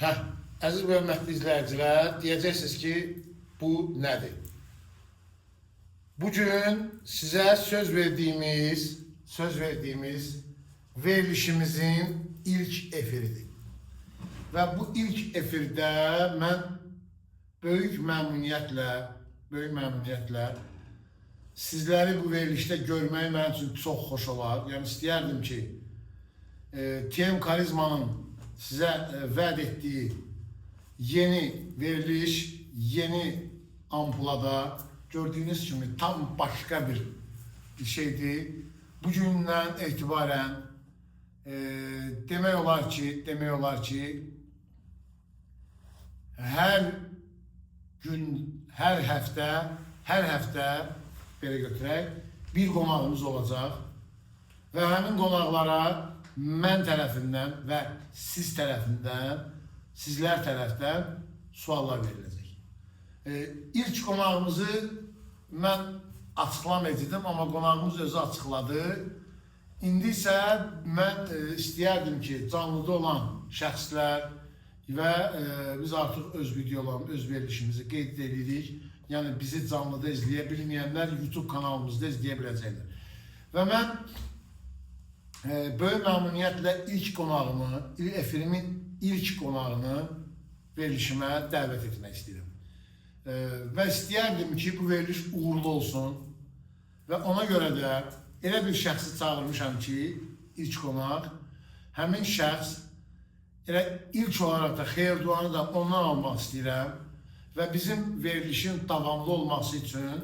Hə, əziz və hörmətli izləyicilər, deyəcəksiniz ki, bu nədir? Bugün sizə söz verdiyimiz verilişimizin ilk efiridir. Və bu ilk efirdə mən böyük məmnuniyyətlə sizləri bu verilişdə görmək mənim üçün çox xoş olar. Yəni istəyərdim ki, TM Karizmanın sizə vəd etdiyi yeni veriliş, yeni ampulada gördüyünüz kimi tam başqa bir şeydir. Bugündən etibarən demək olar ki, hər gün, hər həftə belə götürək, bir qonağımız olacaq və həmin qonaqlara mən tərəfindən və siz tərəfindən, sizlər tərəfdən suallar veriləcək. İlk qonağımızı mən açıqlamayacaqdım, amma qonağımız özü açıqladı. İndi isə mən istəyərdim ki, canlıda olan şəxslər və biz artıq öz videolarımızı, öz verilişimizi qeyd edirik. Yəni bizi canlıda izləyə bilməyənlər YouTube kanalımızda izləyə biləcəklər. Və mən böyük məmnuniyyətlə efirimin ilk qonağını verilişimə dəvət etmək istəyirəm. Və istəyərdim ki, bu veriliş uğurlu olsun və ona görə də elə bir şəxsi çağırmışam ki, ilk qonaq, həmin şəxs elə ilk olaraq da xeyir-duanı da ondan almaq istəyirəm və bizim verilişin davamlı olması üçün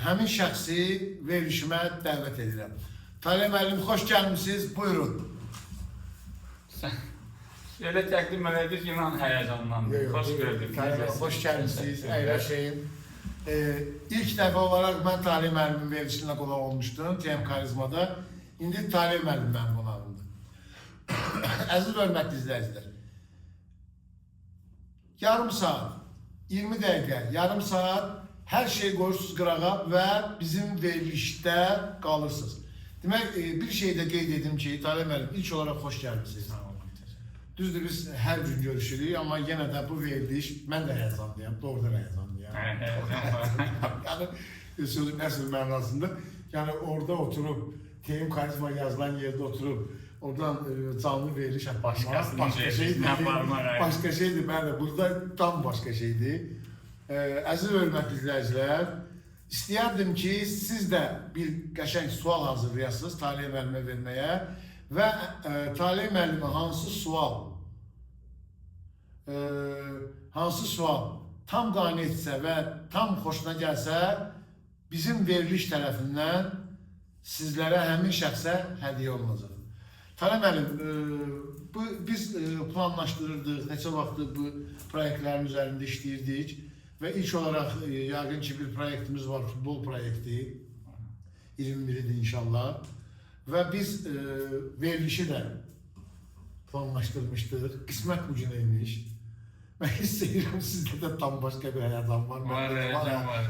həmin şəxsi verilişimə dəvət edirəm. Talib müəllim, xoş gəlmişsiniz, buyurun. Elə təqdim elədik, inan həyəcanlandım. Xoş gördük. Xoş gəlmişsiniz, əyləşəyin. İlk dəfə olaraq mən Talib müəllimin verilişinə qonaq olmuşdum, TM Karizmada. İndi Talib müəllim mənim qonağımdır. Əziz hörmətli izləyicilər, yarım saat, 20 dəqiqə, yarım saat hər şey qoyursunuz qırağa və bizim verilişdə qalırsınız. Demək, bir şey də qeyd edim ki, Talib müəllim, ilk olaraq xoş gəlmişsiniz. Düzdür, biz hər gün görüşürük, amma yenə də bu veriliş, mən də həyəcanlıyam, doğrudan həyəcanlıyam. Yəni, sözün əsl mənasında, yəni orada oturub, TM Karizma yazılan yerdə oturub, oradan canlı veriliş başqa şeydir, bəli, burada tam başqa şeydir. Əziz hörmətli izləyicilər, istəyərdim ki, siz də bir qəşəng sual hazırlayasınız Talib müəllimə verməyə və Talib müəllimə hansı sual tam qane etsə və tam xoşuna gəlsə, bizim veriliş tərəfindən sizlərə həmin şəxsə hədiyyə olunacaq. Talib müəllim, biz planlaşdırırdıq, neçə vaxtdır bu proyektlərin üzərində işləyirdik və ilk olaraq yəqin ki bir proyektimiz var, futbol proyekti, 21-dir inşallah və biz verilişi də planlaşdırmışdıq, qismət bu gün imiş. Mən hiss edirəm, sizdə də tam başqa bir həyatan var. Var.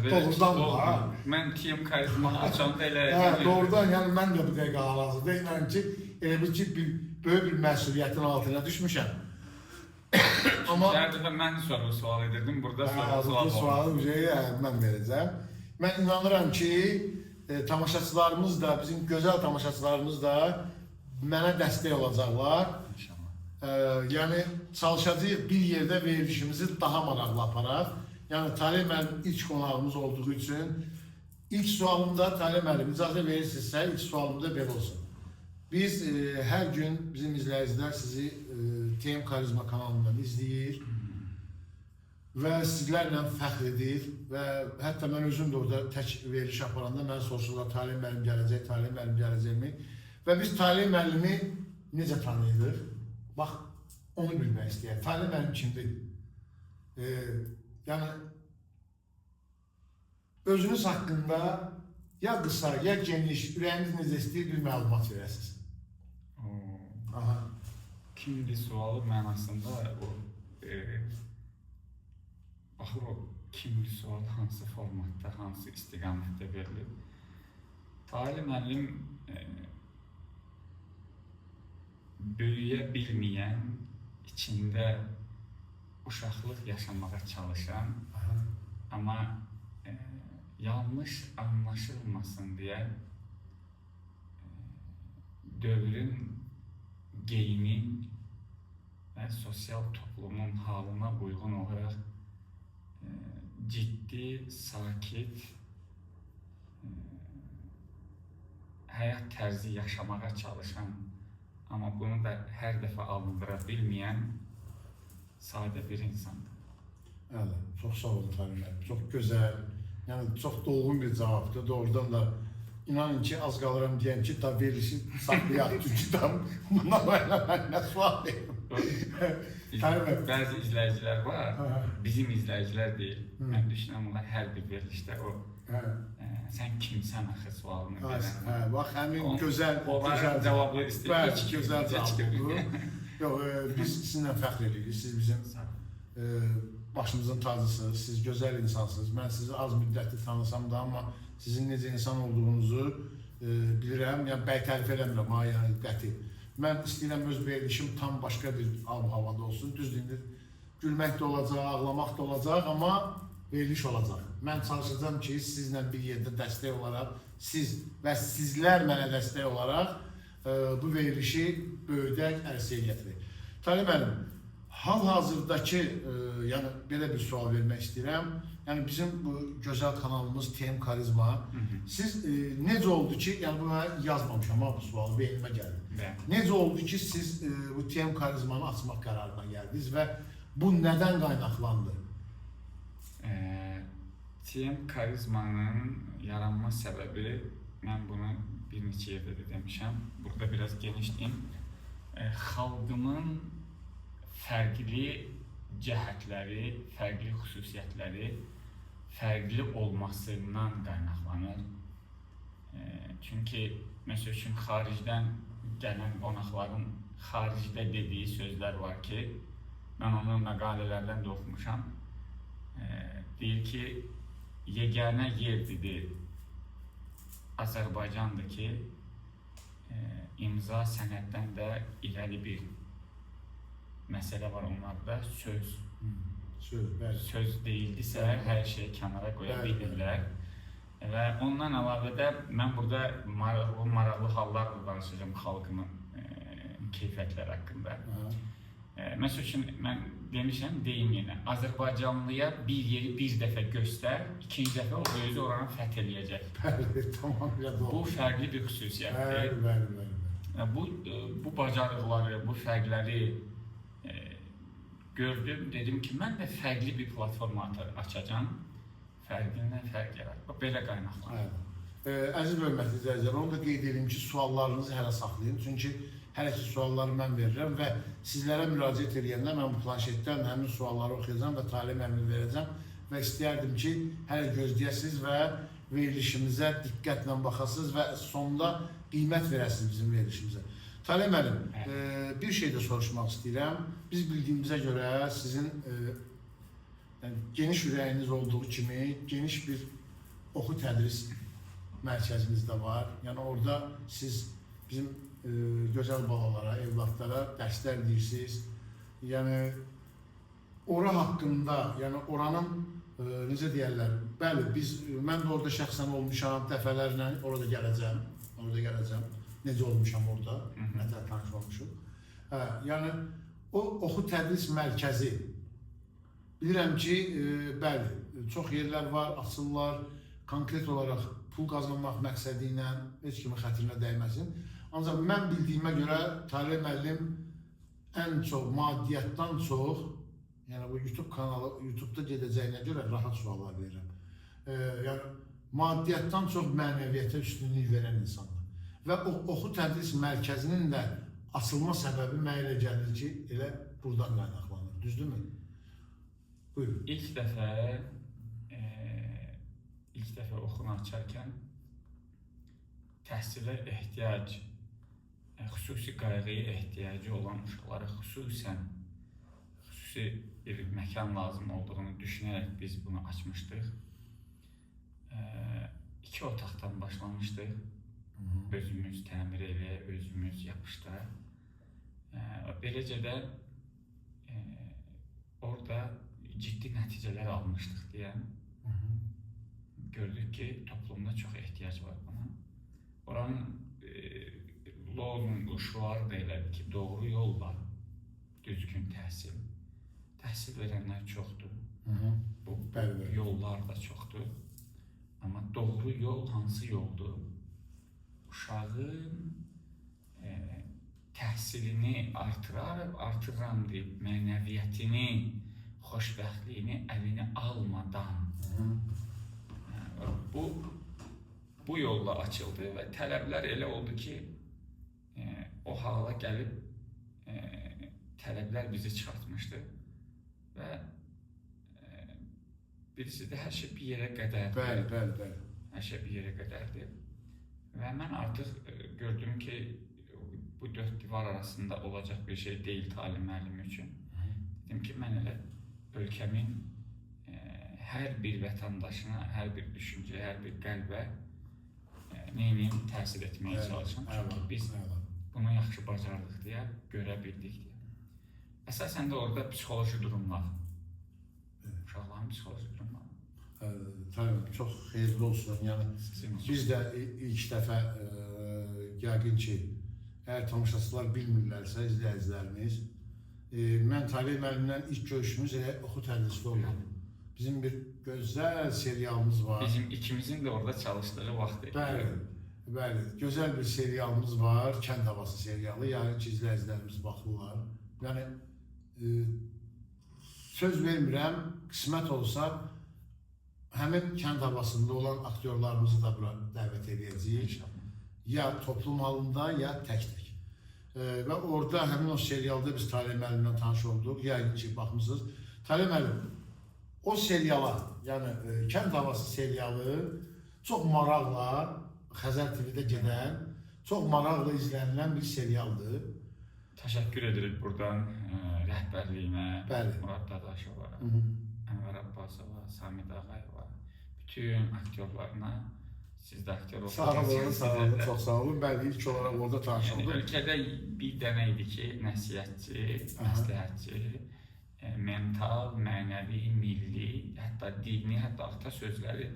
Doğrudan var. Mən TM Karizmanı açanda elə... Doğrudan, yəni mən də bu dəqiqə hal-hazırda inanım ki, elə bir ki, böyük bir məsuliyyətin altına düşmüşəm. Hər dəfə mən sual edirdim, burada sualı mən verəcəm. Mən inanıram ki, tamaşaçılarımız da, bizim gözəl tamaşaçılarımız da mənə dəstək olacaqlar. Yəni, çalışacağıq bir yerdə verilişimizi daha maraqlı aparaq. Yəni, Talib müəllim ilk qonağımız olduğu üçün ilk sualımda, Talib müəllim, icazə verirsinizsə, ilk sualımda belə olsun. Biz hər gün, bizim izləyicilər sizi TM Karizma kanalından izləyir və sizlərlə fəxr edir və hətta mən özüm də orada tək veriliş aparanda mən soruşurlar, Talib müəllim gələcəkmi? Və biz Talib müəllimi necə tanıyırıq? Bax, onu bilmək istəyək. Talib müəllim kimdir? Yəni, özünüz haqqında ya qısa, ya geniş, ürəyiniz necə istəyir bir məlumat verəsiniz. Kimdir sualı mənasında baxır o kimdir sual hansı formatda, hansı istiqamətdə verilir. Talib müəllim böyüyə bilməyən içində uşaqlıq yaşamağa çalışan, amma yanlış anlaşılmasın deyə dövrün, geyimin və sosial toplumun halına uyğun olaraq ciddi, sakit həyat tərzi yaşamağa çalışan, amma bunu da hər dəfə alındıra bilməyən sadə bir insandır. Əla, çox sağ olun Talim müəllim, çox gözəl, yəni çox dolğun bir cavabdır. Doğrudan da inanın ki, az qalıram deyəm ki, da verilişi saxlayaq, çünki tam bundan bayla mən nə sual deyim. Bəzi izləyicilər var, bizim izləyicilər deyil. Mən düşünürəm, onlar hər bir verilişdə o sən kimsən axı sualını verən. Bax, həmin gözəl cavablar istəyir. Bəli, gözəl cavabdır. Yox, biz sizinlə fəxr edirik, siz bizim başımızın tacısınız, siz gözəl insansınız. Mən sizi az müddətli tanısam da, amma sizin necə insan olduğunuzu bilirəm, yəni bəy tərif eləmirəm, yəni qəti. Mən istəyirəm öz verilişim tam başqa bir ab-havada olsun, düzdür, gülmək də olacaq, ağlamaq da olacaq, amma veriliş olacaq. Mən çalışacağım ki, sizlə bir yerdə dəstək olaraq, siz və sizlər mənə dəstək olaraq bu verilişi böyüdək, ərsəyə gətirək. Talim müəllim, hal-hazırdakı, yəni belə bir sual vermək istəyirəm. Yəni bizim bu gözəl kanalımız TM Karizma. Siz necə oldu ki, yəni buna yazmamışam ama bu sualı beynimə gəldi. Necə oldu ki, siz bu TM Karizmanı açmaq qərarına gəldiniz və bu nədən qaynaqlandı? TM Karizmanın yaranma səbəbi, mən bunu bir neçə yerdə də demişəm, burada biraz genişliyim. Xalqımın fərqli cəhətləri, fərqli xüsusiyyətləri, fərqli olmasından qaynaqlanır. Çünki, məsəl üçün, xaricdən gələn qonaqların xaricdə dediyi sözlər var ki, mən onu məqalələrdən də oxumuşam. Deyir ki, yeganə yer dedi Azərbaycandır ki, imza sənəddən də irəli bir məsələ var onlarda, söz. Söz deyildisə, hər şeyi kənara qoya bilirlər. Və ondan əlavə də mən burada maraqlı hallarla danışacağım xalqımın keyfiyyətləri haqqında. Məsəl üçün, mən demişəm, deyim yenə, Azərbaycanlıya bir yeri bir dəfə göstər, ikinci dəfə o özü oranı fəth eləyəcək. Bəli, tamamilə doğru. Bu fərqli bir xüsusiyyətdir. Bəli. Bu bacarıqları, bu fərqləri gördüm, dedim ki, mən də fərqli bir platforma açacağım, fərqindən fərq yaratıb, belə qaynaqlanır. Əziz və hörmətli izləyicilər, onu da qeyd edeyim ki, suallarınızı hələ saxlayın, çünki hər iki sualları mən verirəm və sizlərə müraciət edəndə mən bu planşetdən həmin sualları oxuyacağım və talim əmri verəcəm və istəyərdim ki, hələ gözləyəsiniz və verilişimizə diqqətlə baxasınız və sonda qiymət verəsiniz bizim verilişimizə. Talim müəllim, bir şey də soruşmaq istəyirəm. Biz bildiyimizə görə sizin geniş ürəyiniz olduğu kimi geniş bir oxu tədris mərkəziniz də var. Yəni orada siz bizim gözəl balalara, evlatlara dərslər deyirsiniz. Yəni ora haqqında, yəni oranın necə deyərlər? Bəli, mən də orada şəxsən olmuşam, dəfələrlə orada gələcəm. Necə olmuşam orada, nətər tanış olmuşum. Yəni, o oxu tədris mərkəzi, bilirəm ki, bəli, çox yerlər var, açırlar, konkret olaraq pul qazanmaq məqsədi ilə heç kimi xətrinə dəyməsin. Ancaq mən bildiyimə görə Talim müəllim ən çox, maddiyyatdan çox, yəni bu YouTube kanalı, YouTube'da gedəcəyinə görə rahat suallar verirəm. Yəni, maddiyyatdan çox mənəviyyətə üstünlük verən insandır. Və oxu tədris mərkəzinin də açılma səbəbi mənə elə gəlir ki, elə buradan qaynaqlanır. Düzdürmü? Buyurun. İlk dəfə oxunu açarkən təhsilə ehtiyac, xüsusi qayğıya ehtiyacı olan uşaqlara xüsusi bir məkan lazım olduğunu düşünərək biz bunu açmışdıq. 2 otaqdan başlamışdıq. Özümüz təmir elə, özümüz yapışda. Beləcə də orada ciddi nəticələr almışdıq deyə gördük ki, toplumda çox ehtiyac var buna. Oranın lozungu, şuarı da elədir ki, doğru yol var, düzgün təhsil. Təhsil verənlər çoxdur, bu yollar da çoxdur. Amma doğru yol hansı yoldur? Uşağın təhsilini artıram deyib, mənəviyyətini, xoşbəxtliyini əlinə almadan bu yolla açıldı və tələblər elə oldu ki, o hala gəlib tələblər bizi çıxartmışdı və birisi də hər şey bir yerə qədərdir. Bəli. Hər şey bir yerə qədərdir. Və mən artıq gördüm ki, bu dörd divar arasında olacaq bir şey deyil talim müəllimi üçün. Dedim ki, mən elə ölkəmin hər bir vətəndaşına, hər bir düşüncəyə, hər bir qəlbə neyini təsir etməyə çalışım. Çünki biz bunu yaxşı bacardıq deyə, görə bildik deyə. Əsasən də orada psixoloji durumlar, uşaqların psixoloji durumlar. Tabii, çox xeyirli olsun. Yəni, biz də ilk dəfə yəqin ki, əgər tamaşaçılar bilmirlərsə, izləyicilərimiz, mən Talib müəllimlə ilk görüşümüz elə oxu tədrisdə oldu. Bizim bir gözəl serialımız var. Bizim ikimizin də orada çalışdığı vaxt idi. Bəli, gözəl bir serialımız var, Kənd Havası serialı. Yəni ki, izləyicilərimiz baxırlar. Yəni, söz vermirəm, qismət olsa, həmin Kənd Havasında olan aktyorlarımızı da bura dəvət edəcəyik. Ya toplum halında, ya tək-tək. Və orada həmin o serialda biz Talib müəllimlə tanış olduq. Yəqin ki, baxmışsınız. Talib müəllim, o seriala, yəni Kənd Havası serialı çox maraqla, Xəzər TV-də gedən, çox maraqla izlənilən bir serialdır. Təşəkkür edirik buradan rəhbərliyinə, Murad Dadaşova, Ənvər Abbasova, Samid Ağayeva, bütün aktyorlarına, siz də aktyor olsunuz. Sağ olun, çox sağ olun. Bəli, ilk olaraq orada tanış oldum. Ölkədə bir dənə idi ki, nəsihətçi, məsləhətçi, mental, mənəvi, milli, hətta dini, hətta ata sözləri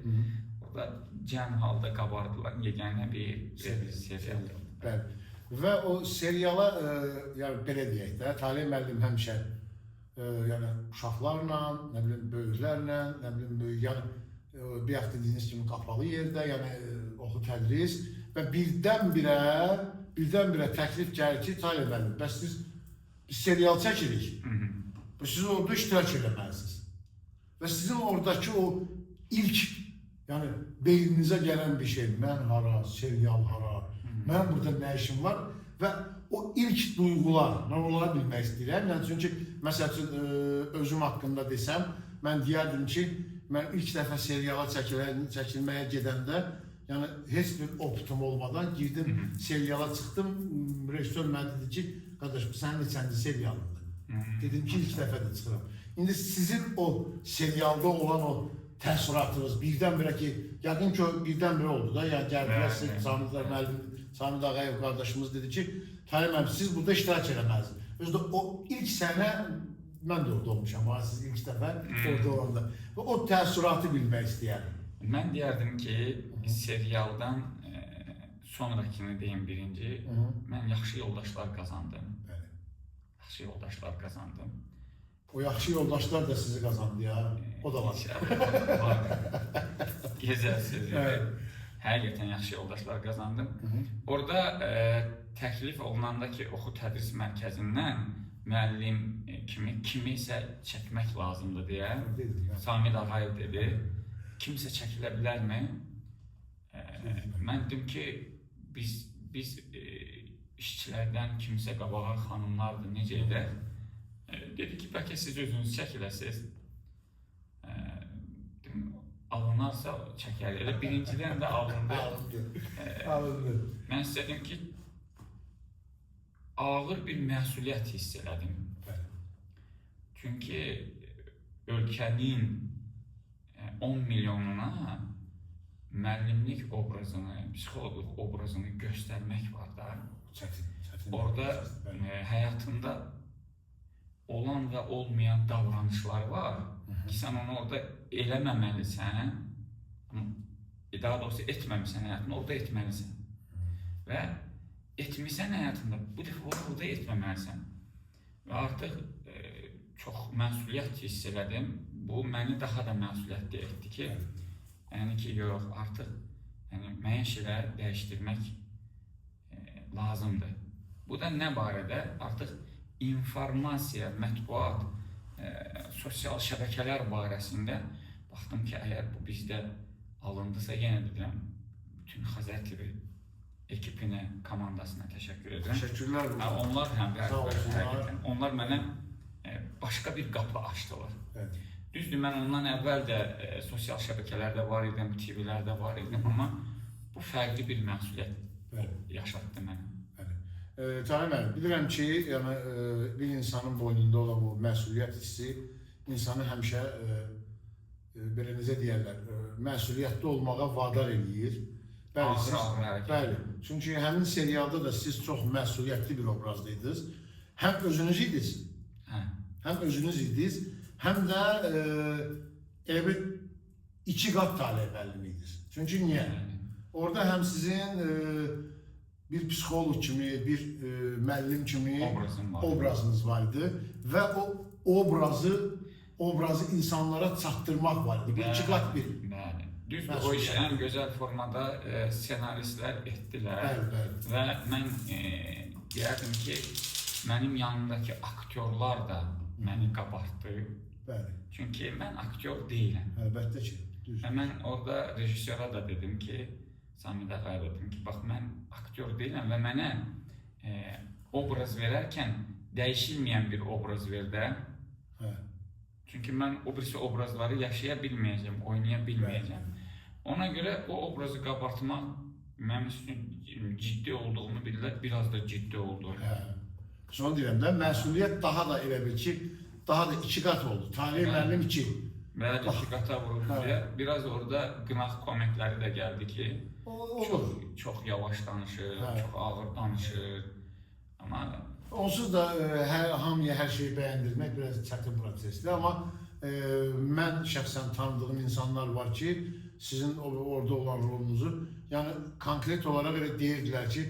orada cəm halda qabardılar, yeganə bir serialdır. Bəli. Və o seriala, yəni belə deyək də, Talib müəllim həmişə uşaqlarla, nə bilim, böyüklərlə, nə bilim, bir yaxud dediyiniz kimi qapalı yerdə, yəni oxu tədris və birdən-birə təklif gəlir ki, Talib müəllim, bəs biz serial çəkirik, siz orada iştirak eləməlisiniz və sizin oradakı o ilk, yəni beyninizə gələn bir şey, mən hara, serial hara, mən burada nə işim var və o ilk duyğular, mən onları bilmək istəyirəm. Yəni, çünki, məsəl üçün, özüm haqqında desəm, mən deyərdim ki, mən ilk dəfə seriala çəkilməyə gedəndə, yəni, heç bir optum olmadan girdim, seriala çıxdım, rejissor mənə dedi ki, qardaş, bu sənin neçənci serialındır. Dedim ki, ilk dəfə də çıxıram. İndi sizin o serialda olan o təəssüratınız birdən-birə ki, yəqin ki, birdən-birə oldu da, yəni gəldilər, siz, Samid Ağayev qardaşımız dedi ki, Talib müəllim, siz burada iştirak eləməlisiniz. Özdə o ilk sənə, mən də orada olmuşam, siz ilk dəfə orada olanda. Və o təəssüratı bilmək istəyərdim. Mən deyərdim ki, serialdan sonrakini deyim birinci, mən yaxşı yoldaşlar qazandım. Yaxşı yoldaşlar qazandım. O yaxşı yoldaşlar da sizi qazandı ya, o da var. Gözəl sözüdür. Həqiqətən yaxşı yoldaşlar qazandım. Orada təklif olunanda ki, oxu tədris mərkəzindən müəllim kimi kimisə çəkmək lazımdır deyə Samid Ağayev dedi. Kimsə çəkilə bilərmi? Mən dedim ki, biz işçilərdən kimsə qabağa xanımlardır, necə edək? Dedi ki, bəlkə siz özünüz çəkiləsiniz. Alınarsa çəkər. Elə birincidən də alındı. Mən istədim ki, ağır bir məsuliyyət hiss elədim. Çünki ölkənin 10 milyonuna müəllimlik obrazını, psixoloqluq obrazını göstərmək var da. Orada həyatında olan və olmayan davranışlar var ki, sən onu orada eləməməlisən, daha doğrusu etməmisən həyatında, orada etməlisən. Və etmirsən həyatında, bu dəfə orada etməməlisən. Və artıq çox məsuliyyət hiss elədim. Bu məni daha da məsuliyyətli etdi ki, yəni ki, yox, artıq müəyyən şeyləri dəyişdirmək lazımdır. Bu da nə barədə? Artıq informasiya, mətbuat, sosial şəbəkələr barəsində baxdım ki, əgər bu bizdə alındısa, yenə deyirəm, bütün Xəzər TV ekipinə, komandasına təşəkkür edirəm. Təşəkkürlər. Onlar həqiqətən, onlar mənə başqa bir qapı açdılar. Düzdür, mən ondan əvvəl də sosial şəbəkələrdə var idim, TV-lərdə var idim, amma bu fərqli bir məsuliyyət yaşatdı mənə. Canım mənim, bilirəm ki, bir insanın boynunda olan bu məsuliyyət hissi insanı həmişə, belə necə deyərlər, məsuliyyətli olmağa vadar eləyir. Bəli, çünki həmin serialda da siz çox məsuliyyətli bir obrazdaydınız. Həm özünüz idiniz, həm də elə bir iki qat Taleh müəllim idiniz. Çünki niyə? Orada həm sizin bir psixoloq kimi, bir müəllim kimi obrazınız var idi və o obrazı insanlara çatdırmaq var idi. Bir iki qat bir. Düzdür, o işi ən gözəl formada senaristlər etdilər və mən deyərdim ki, mənim yanımdakı aktyorlar da məni qabartdı. Çünki mən aktyor deyiləm. Əlbəttə ki. Və mən orada rejissora da dedim ki, Samidə xəyal etdim ki, bax, mən aktyor deyiləm və mənə obraz verərkən dəyişilməyən bir obraz ver də. Çünki mən o birisi obrazları yaşaya bilməyəcəm, oynaya bilməyəcəm. Ona görə o obrazı qabartmaq mənim üçün ciddi olduğunu bilirlər, biraz da ciddi oldu. Son deyirəm də, məsuliyyət daha da elə bil ki, daha da iki qat oldu. Taleh müəllim 2. Bəli, iki qata vuruldu deyə. Biraz orada qınaq kommentləri də gəldi ki, çox yavaş danışır, çox ağır danışır. Amma onsuz da hamıya hər şeyi bəyəndirmək biraz çətin prosesdir. Amma mən şəxsən tanıdığım insanlar var ki, sizin orada olan rolunuzu, yəni konkret olaraq elə deyirdilər ki,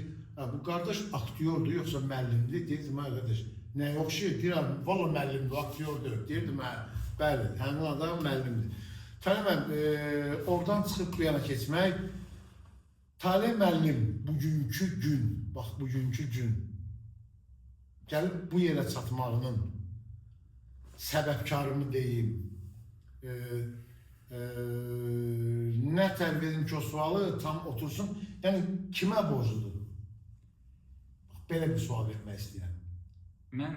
bu qardaş aktyordur, yoxsa müəllimdir. Deyirdim, qardaş, nə oxşuyur? Deyirəm, valla müəllimdir, aktyordur. Deyirdim, bəli, həmin adam müəllimdir. Taleh müəllim, oradan çıxıb bu yana keçmək, Taleh müəllim bugünkü gün, bax, bugünkü gün gəlib bu yerə çatmağının səbəbkarını deyim, nə tərbiyə edim ki, o sualı tam otursun, yəni kimə borcludur? Belə bir sual vermək istəyirəm. Mən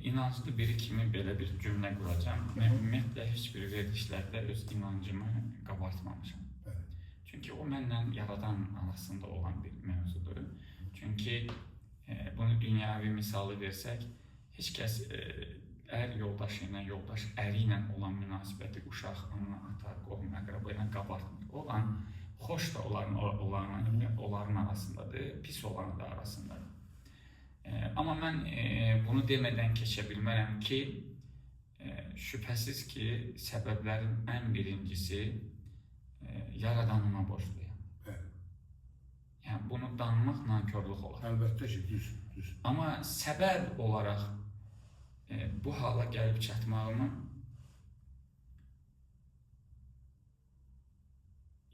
inanclı biri kimi belə bir cümlə quracam. Mən ümumiyyətlə heç bir verilişlərdə öz inancımı qabartmamışam. Çünki o mənlə yaradan arasında olan bir mövzudur. Çünki bunu dünyavi misalı versək, heç kəs ər yoldaşı ilə, yoldaş əri ilə olan münasibəti uşaq, ana, ata, qohum, əqraba ilə qabartmır. Olan, xoş da onların arasındadır, pis olanı da arasındadır. Amma mən bunu demədən keçə bilmərəm ki, şübhəsiz ki, səbəblərin ən birincisi yaradanıma borcluyam. Yəni, bunu danmaq nankörlük olar. Əlbəttə ki, düz. Amma səbəb olaraq bu hala gəlib çatmağımı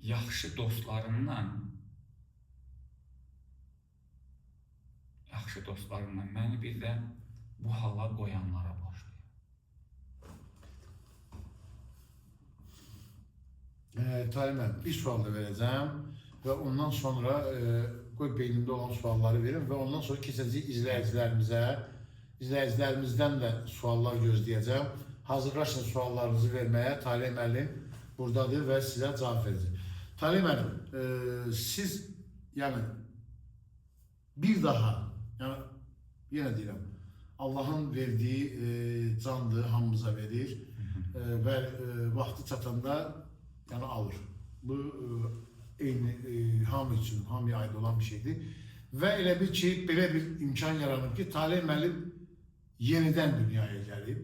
yaxşı dostlarımdan məni bir də bu hala qoyanlara borcluyam. Taleh müəllim, bir sual da verəcəm və ondan sonra qoy beynimdə olan sualları verim və ondan sonra keçəcək izləyicilərimizdən də suallar gözləyəcəm. Hazırlaşın suallarınızı verməyə, Taleh müəllim buradadır və sizə cavab verəcək. Taleh müəllim, siz yəni bir daha, yəni yenə deyirəm, Allahın verdiyi candır, hamımıza verir və vaxtı çatanda yəni alır. Bu eyni hamı üçün, hamıya aid olan bir şeydir. Və elə bir ki, belə bir imkan yaranır ki, Taleh müəllim yenidən dünyaya gəlib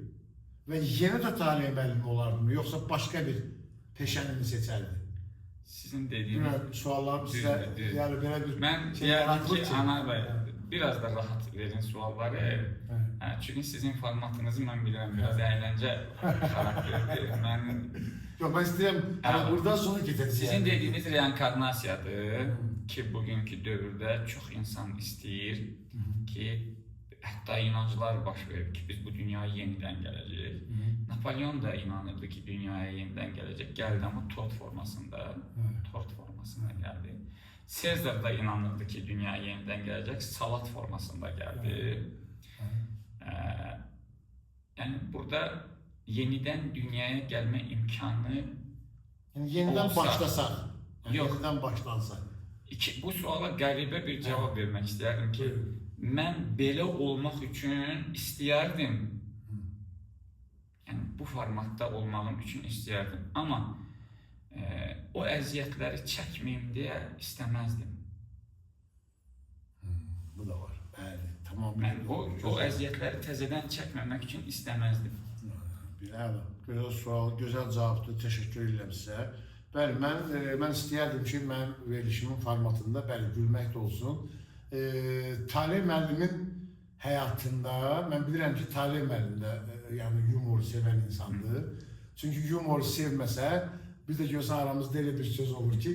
və yenə də talih müəllimi olardımı, yoxsa başqa bir peşəni mi seçərdi? Sizin dediğiniz Bilmem, suallarım sizə, yəni belə bir ben şey diyelim yaratılır ki ki. Anar Bey biraz da rahat verin sualları. Çünkü sizin formatınızı ben bilirəm, biraz eğlence karakterdir. Yox, mən istəyirəm, yəni buradan sonra gedəcəyəm. Sizin dediğiniz reenkarnasiyadır ki, bugünkü dövrdə çox insan istəyir ki, hətta inanclar baş verir ki, biz bu dünyaya yenidən gələcəyik. Napolyon da inanırdı ki, dünyaya yenidən gələcək. Gəldi ama tort formasında gəldi. Sezar da inanırdı ki, dünyaya yenidən gələcək, salat formasında gəldi. Yəni burada yenidən dünyaya gəlmə imkanı Yəni yenidən olsa, başlasaq, yox. yenidən başlansa. Bu suala qəribə bir cavab vermək istəyərdim ki, mən belə olmaq üçün istəyərdim. Yəni bu formatda olmağım üçün istəyərdim. Amma o əziyyətləri çəkməyim deyə istəməzdim. Bu da var. Bəli, tamam. Mən o əziyyətləri təzədən çəkməmək üçün istəməzdim. Bəli, gözəl sual, gözəl cavabdır. Təşəkkür edirəm sizə. Bəli, mən istəyərdim ki, mən verilişimin formatında bəli gülmək də olsun. Talih müəllimin həyatında mən bilirəm ki, Talih müəllim də yəni yumoru sevən insandır. Çünki yumoru sevməsə, biz də görsən aramızda elə bir söz olur ki,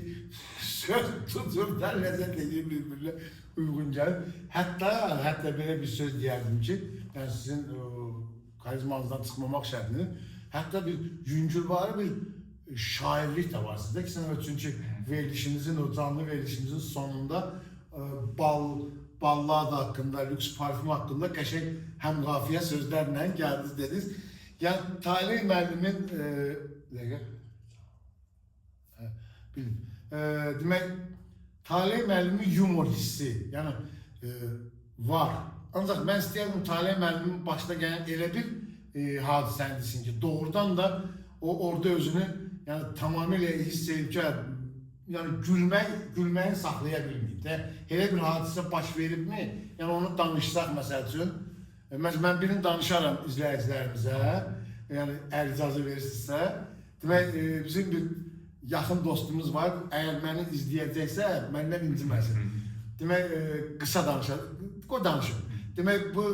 söz tutur da ləzzət edir bir-birinə uyğun gəlir. Hətta belə bir söz deyərdim ki, yəni sizin karizmanızdan çıxmamaq şərtini, hətta bir yüngülvari bir şairlik də var sizdə ki, çünki verilişinizin, o canlı verilişinizin sonunda ballar haqqında, lüks parfüm haqqında qəşəng həm qafiyə sözlərlə gəldiniz dediniz. Yəni Talih müəllimin demək, Talih müəllimin yumor hissi yəni var. Ancaq mən istəyərdim Talih müəllimin başına gələn elə bir hadisəni desin ki, doğrudan da o orada özünü yəni tamamilə hiss edib ki, yəni gülməyi saxlaya bilməyib də. Elə bir hadisə baş veribmi? Yəni onu danışsaq məsəl üçün. Mən birini danışaram izləyicilərimizə, yəni əgər icazə verirsinizsə. Demək, bizim bir yaxın dostumuz var, əgər məni izləyəcəksə, məndən inciməsin. Demək, qısa danışır. Demək, bu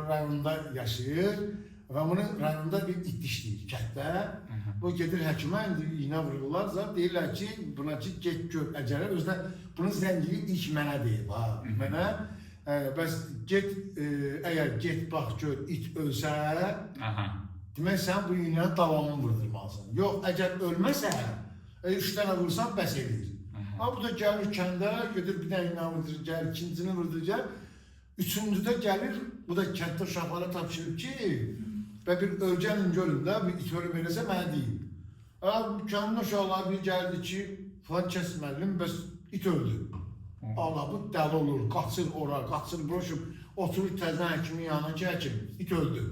rayonda yaşayır və bunun rayonda bir it dişləyir kətdə. Bu gedir həkimə, indi iğnə vururlar, deyirlər ki, buna ki, get gör əcələ, özdə bunun zəngini ilk mənə deyib, mənə. Bəs get, əgər get bax gör, it ölsə, demək, sən bu iğnənin davamını vurdurmalısan. Yox, əgər ölməsə, 3 dənə vursan, bəs edir. Bu da gəlir kəndə, gedir bir dənə iğnə vurdurur, gəlir, ikincini vurdurur, gəlir. Üçüncüdə gəlir, bu da kənddə uşaqlara tapşırıb ki, və bir ölgənin göründə bir it ölüm eləsə mənə deyil. Kəndin uşaqlar bir gəldi ki, falan kəs müəllim, bəs it öldü. Allah, bu dəli olur, qaçır ora, qaçır broşum, oturur təzən həkimin yanına ki, həkim, it öldü.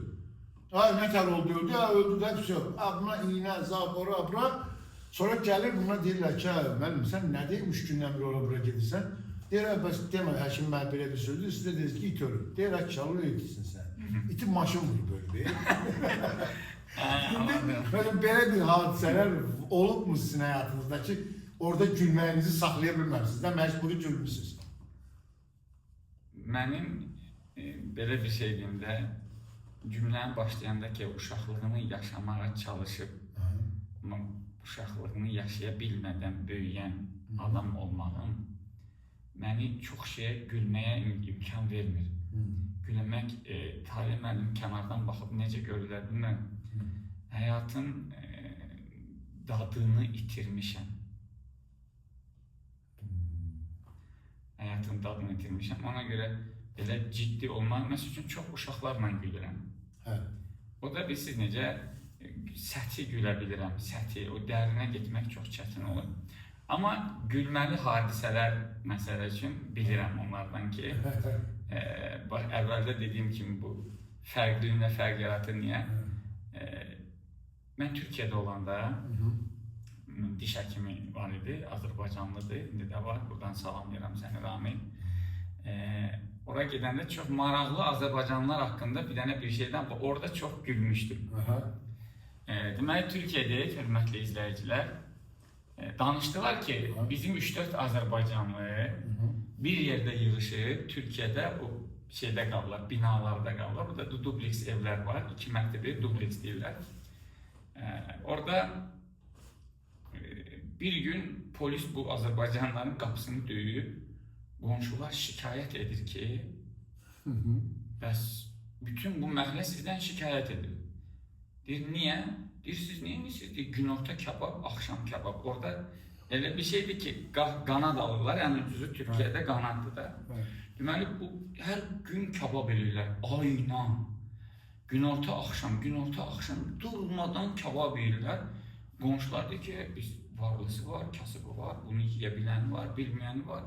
Nə tər oldu, öldü, öldü də bir şey. Buna iğnə, zab, ora, bura. Sonra gəlir, buna deyirlər ki, müəllim, sən nə deyim, 3 gündən bir ora, bura gedirsən? Deyirlər, bəs demə, həkim mən belə bir sözdür, sizə deyir ki, it ölür. Deyirlər ki, çalır, itirsin sən. İti maşın vurub ölür. Belə bir hadisələr olubmu sizin həyatınızda ki, orada gülməyinizi saxlaya bilməmişsiniz də, məcburi gülmüşsünüz. Mənim belə bir şeyimdə cümləni başlayanda ki, uşaqlığını yaşamağa çalışıb, uşaqlığını yaşaya bilmədən böyüyən adam olmağım məni çox şeyə gülməyə imkan vermir. Gülmək, Talih müəllim kənardan baxıb necə görürlər bilməm, həyatın dadını itirmişəm. Həyatın dadını itirmişəm. Ona görə belə ciddi olmaq, məsəl üçün çox uşaqlarla gülürəm. O da bilirsiniz necə səthi gülə bilirəm, səthi, o dərinə getmək çox çətin olur. Amma gülməli hadisələr məsələ üçün bilirəm onlardan ki, əvvəldə dediyim kimi bu fərqliyinlə fərq yaratır, niyə? Mən Türkiyədə olanda diş həkimi var idi, Azərbaycanlıdır, indi də var, buradan salamlayıram səni Ramil. Ora gedəndə çox maraqlı Azərbaycanlılar haqqında bir şeydən orada çox gülmüşdüm. Deməli, Türkiyədə hörmətli izləyicilər danışdılar ki, bizim 3-4 Azərbaycanlı bir yerdə yığışıb Türkiyədə o şeydə qalırlar, binalarda qalırlar. Burada dubleks evlər var, 2 mərtəbəli dubleks deyirlər. Orada bir gün polis bu Azərbaycanlıların qapısını döyüb, qonşular şikayət edir ki, bəs bütün bu məhəllə sizdən şikayət edir. Deyir, niyə? Deyir, siz neymişsiniz? Deyir, günorta kebab, axşam kebab. Orada elə bir şeydir ki, qanad alırlar, yəni ucuzu Türkiyədə qanaddır da. Deməli, bu hər gün kebab eləyirlər, ayla. Günorta axşam durmadan kebab eləyirlər. Qonşular deyir ki, biz varlısı var, kasıbı var, bunu yiyə biləni var, bilməyəni var.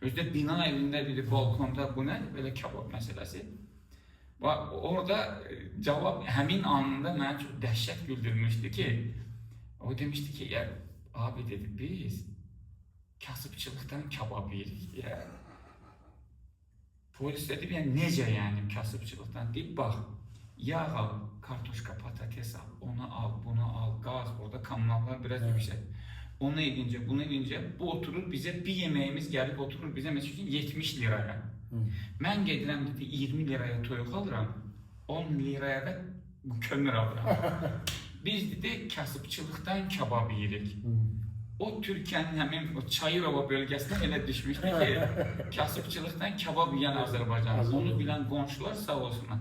Özdə bina evində bir balkonda bu nədir? Belə kebab məsələsi. Orada cavab həmin anında mənə çox dəhşət güldürmüşdü ki, o demişdi ki, abi dedi, biz kasıbçılıqdan kebab yedik. Polis dedi, necə yəni kasıbçılıqdan? Deyib, bax, yağ al, kartoşka, patates al, onu al, bunu al, qaz, orada kommunallar biraz yüksək. Onu edincə, bunu edincə, bu oturur bizə, bir yeməyimiz gəlib oturur bizə məsəl üçün 70 liraya. Mən gedirəm, dedi, 20 liraya toyuq alıram, 10 liraya da kömür alıram. Biz, dedi, kasıbçılıqdan kebab yedik. O Türkiyənin həmin Çayırova bölgəsində elə düşmüşdü ki, kasıbçılıqdan kebab yiyən Azərbaycan. Onu bilən qonşular sağ olsunlar.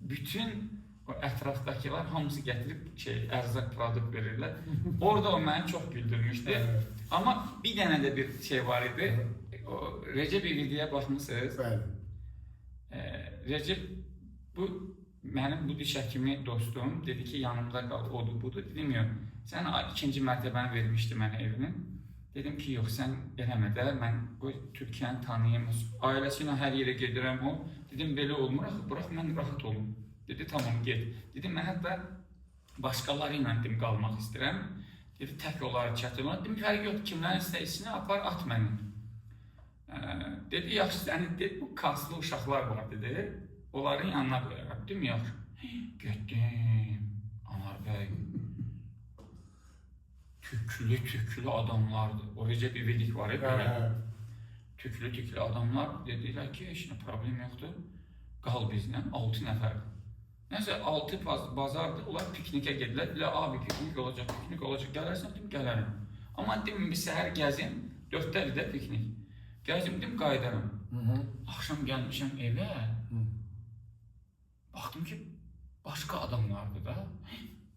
Bütün ətrafdakılar hamısı gətirib ərzaq produkt verirlər. Orada o məni çox güldürmüşdü. Amma bir dənə də bir şey var idi. Recep İvedik'e baxmısınız. Recep, mənim bu diş həkimi dostum dedi ki, yanımda qal, odur, budur. Dedim, yox, sən ikinci mərtəbəni vermişdi mənə evinin. Dedim ki, yox, sən eləmə də, mən Türkiyəni tanıyım, ailəsi ilə hər yerə gedirəm o. Dedim, belə olmur, bırax, mən rahat olum. Dedi, tamam, get. Dedim, mən hətta başqaları ilə qalmaq istəyirəm. Dedi, tək olar, çətin olar. Dedim, fərq yox, kimlərin istəyisini apar, at məni. Dedi, yaxşı, dedi, bu kaslı uşaqlar var, dedi. Onların yanına qoyaraq. Dedim, yaxşı. Getdim, Anar bəy. Tüklü adamlardır. O Recep İvedik var, belə. Tüklü adamlar dedilər ki, heç nə problem yoxdur. Qal bizlə, 6 nəfər. Nəsə, 6 bazardır, onlar piknikə gedirlər. Bilə, abi, piknik olacaq, gələrsən, dedim, gələrəm. Amma dedim, bir səhər gəzim, 4-dədir də piknik. Gəzim, dedim, qaydaram. Axşam gəlmişəm evə, baxdım ki, başqa adamlardır da.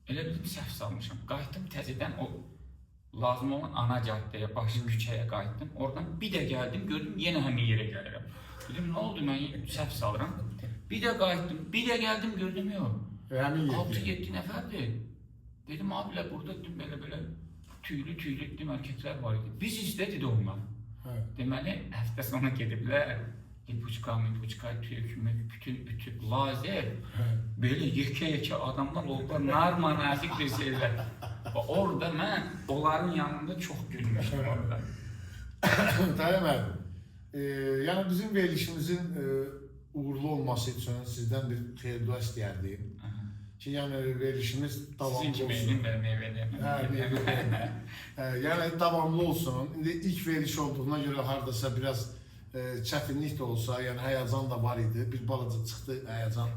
Elə bildim, səhv salmışam. Qayıtdım təzədən o lazım olan ana caddəyə, başı küçəyə qayıtdım. Oradan bir də gəldim, gördüm, yenə həmin yerə gəlirəm. Dedim, nə oldu, mən səhv salıram. Bir də qayıtdım, bir də gəldim, gördüm, yox. 6-7 nəfərdir. Dedim, abilə, burada belə tüylü dedim, erkəklər var idi. Biz istədik onlar. Deməli, həftə sonra gediblər. Lipuçka, tüyükümü, bütün lazer, belə yekə adamlar oldular, nazik bir şeylər. Orada mən onların yanında çox gülmüşdüm orada. Tayyip abi, yəni bizim verilişimizin uğurlu olması üçün sizdən bir xeyir-dua istəyərdim. Ki, yəni verilişimiz davamlı olsun. Sizin kimi elin verməyəm. Yəni davamlı olsun. İndi ilk veriliş olduğuna görə haradasa biraz çətinlik də olsa, yəni həyəcan da var idi. Bir balaca çıxdı həyəcan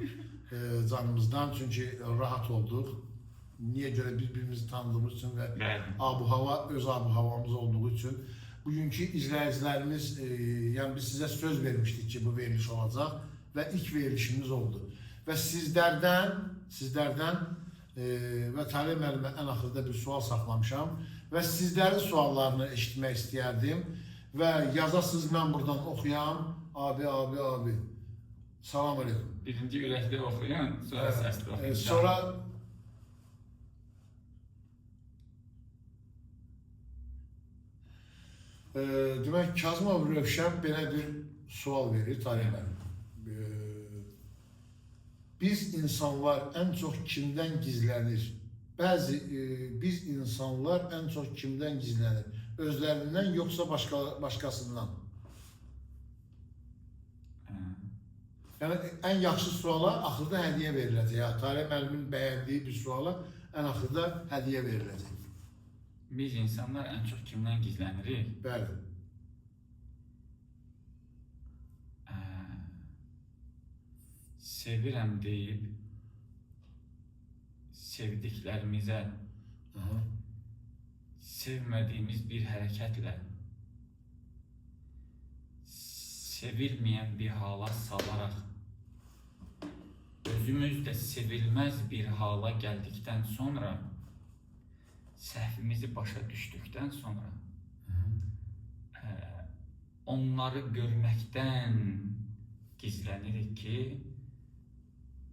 canımızdan, çünki rahat olduq. Niyə görə bir-birimizi tanıdığımız üçün və öz abu-havamız olduğu üçün. Bugünkü izləyicilərimiz, yəni biz sizə söz vermişdik ki, bu veriliş olacaq və ilk verilişimiz oldu. Və sizlərdən və Talib müəllimə ən axırda bir sual saxlamışam və sizlərin suallarını eşitmək istəyərdim. Və yazasınız, mən buradan oxuyam, abi, salam aleyküm. Birinci ürəkdə oxuyan, sonra səsli oxuyan. Sonra demək, Kazımov Rövşən belə bir sual verir Talibə. Biz insanlar ən çox kimdən gizlənir? Biz insanlar ən çox kimdən gizlənir? Özlərindən yoxsa başqasından? Yəni ən yaxşı suala axırda hədiyyə veriləcək. Ya Talib müəllimin bəyəndiyi bir suala ən axırda hədiyyə veriləcək. Biz insanlar ən çox kimdən gizlənirik? Bəli. Sevirəm deyib sevdiklərimizə sevmədiyimiz bir hərəkətlə sevilməyən bir hala salaraq özümüz də sevilməz bir hala gəldikdən sonra səhvimizi başa düşdükdən sonra onları görməkdən gizlənirik ki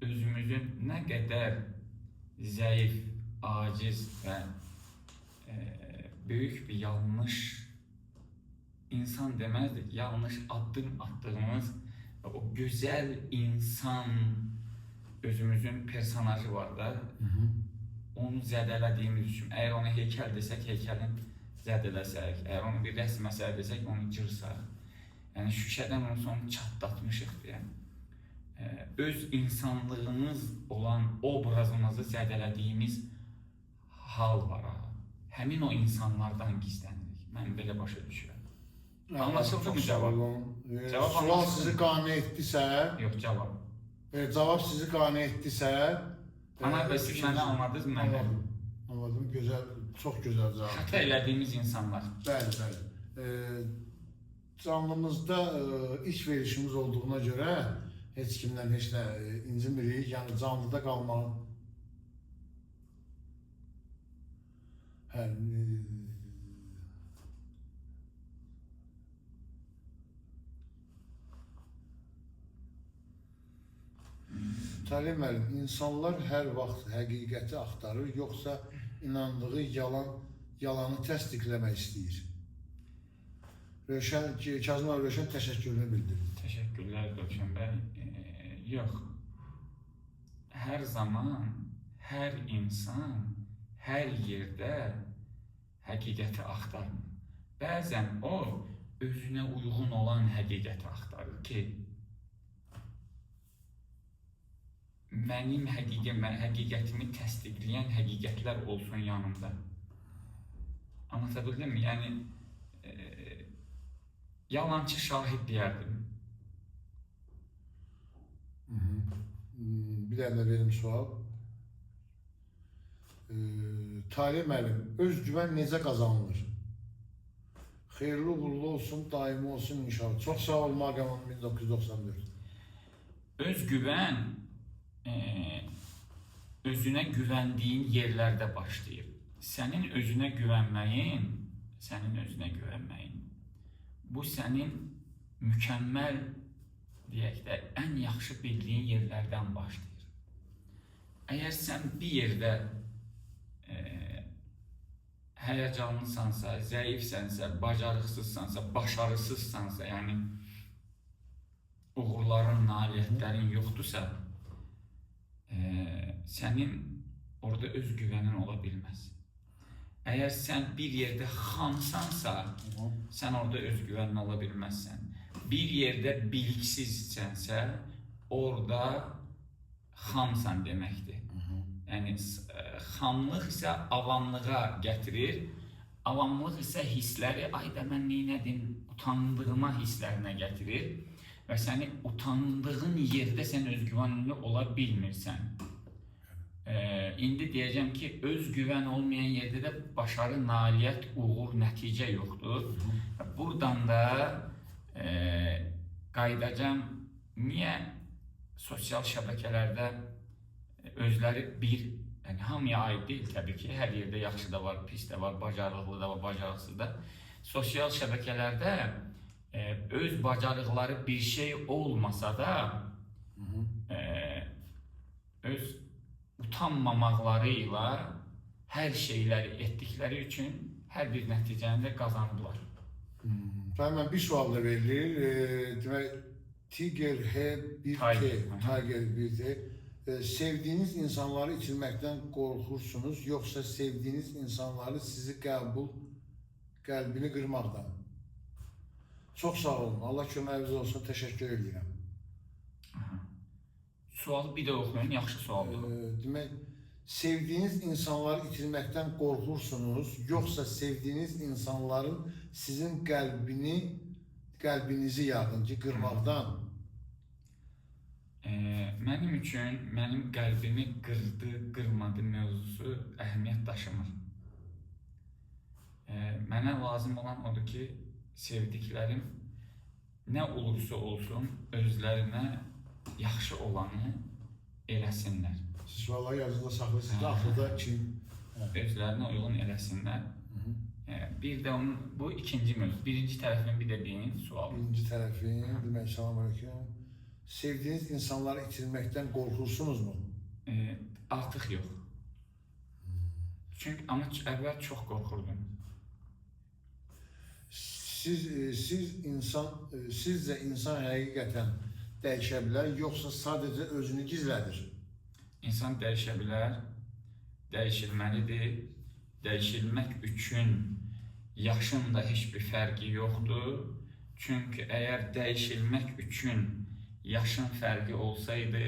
özümüzün nə qədər zəif, aciz və böyük bir yanlış insan deməzdik, yanlış addım attığımız o gözəl insan özümüzün personajı var da, onu zədələdiyimiz üçün, əgər onu heykəl desək, heykəlin zədələsək, əgər onu bir rəsm əsər desək, onu cırsaq, yəni şüşədən onu sonra çatlatmışıq deyən, öz insanlığımız olan obrazımızı zədələdiyimiz hal var. Həmin o insanlardan gizlənirik. Mən belə başa düşürəm. Anlaşıldı mı cavab? Sual sizi qane etdisə... Yox, cavab. Cavab sizi qane etdisə... Ana və siz mənə anladınız mı? Anladım, gözəl, çox gözəl cavab. Xəta elədiyimiz insanlar. Bəli, bəli. Canlımızda iş verişimiz olduğuna görə heç kimdən heç nə incimirik, yəni canlıda qalmalı. Talib müəllim, insanlar hər vaxt həqiqəti axtarır, yoxsa inandığı yalanı təsdiqləmək istəyir? Kazım Rövşən təşəkkürünü bildirir. Təşəkkürlər Rövşən bəy. Yox, hər zaman, hər insan, hər yerdə həqiqəti axtarmır. Bəzən o, özünə uyğun olan həqiqəti axtarır ki, mənim həqiqətimi təsdiqləyən həqiqətlər olsun yanımda. Anlatabildim mi? Yəni, yalancı şahid deyərdim. Bir dənə verim sual. Talib müəllim, özgüvən necə qazanılır? Xeyirli uğurlu olsun, daimi olsun inşallah. Çox sağ ol, Maqaman 1994. Özgüvən özünə güvəndiyin yerlərdə başlayır. Sənin özünə güvənməyin, bu sənin mükəmməl, deyək də, ən yaxşı bildiyin yerlərdən başlayır. Əgər sən bir yerdə həyəcanlısansa, zəifsənsə, bacarıqsızsansa, başarısızsansa, yəni uğurların, nailiyyətlərin yoxdursa, sənin orada özgüvənin ola bilməz. Əgər sən bir yerdə xamsansa, sən orada özgüvənin ola bilməzsən. Bir yerdə biliksizsənsə, orada xamsan deməkdir. Yəni, xamlıq isə avamlığa gətirir, avamlıq isə hissləri, ayda mən neynədim, utandığıma hisslərinə gətirir və səni utandığın yerdə sən özgüvənli ola bilmirsən. İndi deyəcəm ki, özgüvən olmayan yerdə də başarı, nailiyyət, uğur, nəticə yoxdur. Buradan da qaydacam, niyə sosial şəbəkələrdə özləri bir, yəni hamıya aid deyil təbii ki, hər yerdə yaxşı da var, pis də var, bacarıqlı da var, bacarıqsız da. Sosial şəbəkələrdə öz bacarıqları bir şey olmasa da öz utanmamaqları ilə hər şeyləri etdikləri üçün hər bir nəticəni də qazandılar. Mən bir sual da verilir. Demək, Tiger H1T, sevdiyiniz insanları itirməkdən qorxursunuz, yoxsa sevdiyiniz insanları sizi qəlbini qırmaqdan? Çox sağ olun, Allah köməyiniz olsun, təşəkkür edirəm. Sualı bir də oxuyun, yaxşı sualdır. Demək, sevdiyiniz insanları itirməkdən qorxursunuz, yoxsa sevdiyiniz insanların sizin qəlbinizi yardımcı qırmaqdan? Mənim üçün, mənim qəlbimi qırdı, qırmadı mövzusu əhəmiyyət daşımır. Mənə lazım olan odur ki, sevdiklərim nə olursa olsun, özlərinə yaxşı olanı eləsinlər. Siz vallahi yazıda saxlayırsınız, axırda kim? Özlərinə uyğun eləsinlər. Bir də onun, bu ikinci mövzu. Birinci tərəfin bir də deyin sualı. Birinci tərəfin, demək, salam aleyküm. Sevdiyiniz insanları itirməkdən qorxursunuzmu? Artıq yox. Çünki ama əvvəl çox qorxurdum. Sizcə insan həqiqətən dəyişə bilər, yoxsa sadəcə özünü gizlədir? İnsan dəyişə bilər, dəyişilməlidir. Dəyişilmək üçün yaşın da heç bir fərqi yoxdur. Çünki əgər dəyişilmək üçün yaşın fərqi olsaydı,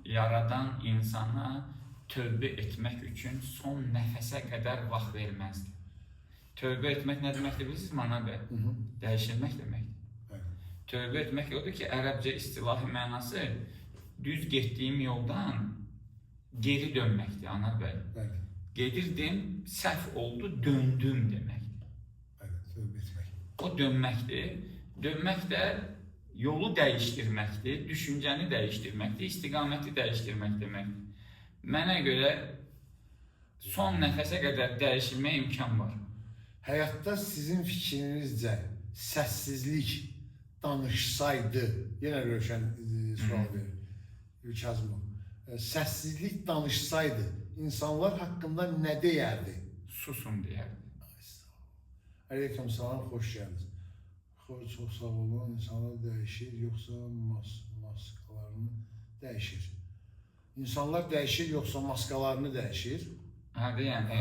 yaradan insana tövbə etmək üçün son nəfəsə qədər vaxt verməzdi. Tövbə etmək nə deməkdir bilirsiniz Manar bəy? Dəyişilmək deməkdir. Tövbə etmək odur ki, ərəbcə istilahi mənası düz getdiyim yoldan geri dönməkdir Anar bəy. Gedirdim, səhv oldu, döndüm deməkdir. Tövbə etmək. O dönməkdir. Dönmək də yolu dəyişdirməkdir, düşüncəni dəyişdirməkdir, istiqaməti dəyişdirmək deməkdir. Mənə görə son nəfəsə qədər dəyişilməyə imkan var. Həyatda sizin fikrinizcə səssizlik danışsaydı, yenə Rövşən sual verir, Kazımov, səssizlik danışsaydı, insanlar haqqında nə deyərdi? Susun deyərdi. Aleyküm salam, xoş gəldiniz. Çox sağ olun, insanlar dəyişir, yoxsa maskalarını dəyişir? İnsanlar dəyişir, yoxsa maskalarını dəyişir? Yəni,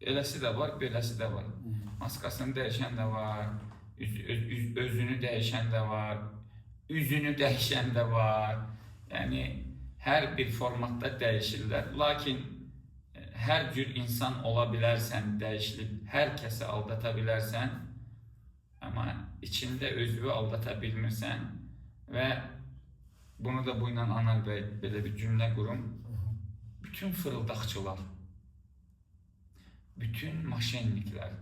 eləsi də var, beləsi də var. Maskasını dəyişən də var, özünü dəyişən də var, üzünü dəyişən də var. Yəni, hər bir formatda dəyişirlər. Lakin hər cür insan ola bilərsən, dəyişilib, hər kəsi aldata bilərsən, amma içində özünü aldata bilmirsən və bunu da bu ilə Anar bəy belə bir cümlə qurum. Bütün fırıldaqçılar, bütün maşenniklər,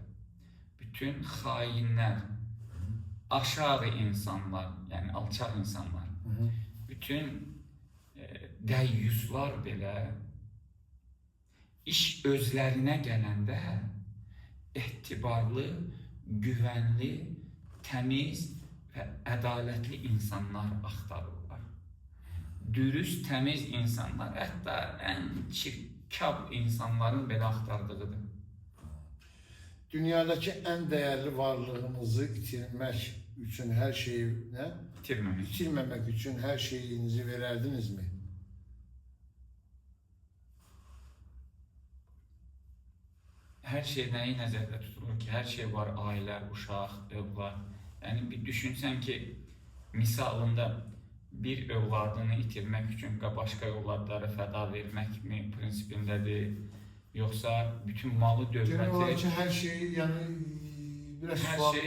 bütün xainlər, aşağı insanlar, yəni alçaq insanlar, bütün dəyyuslar belə iş özlərinə gələndə etibarlı, güvənli, təmiz və ədalətli insanlar axtarırlar. Dürüst, təmiz insanlar, hətta ən çirkab insanların belə axtardığıdır. Dünyadakı ən dəyərli varlığınızı itirmək üçün hər şeyi, itirməmək üçün hər şeyinizi verərdinizmi? Hər şey nəyi nəzərdə tutulur ki, hər şey var, ailə, uşaq, övlad. Yəni, bir düşünsən ki, misalında bir övladını itirmək üçün başqa övladları fəda verməkmi prinsipindədir, yoxsa bütün malı dövləti... Demək olar ki, hər şey, yəni, biraz sual...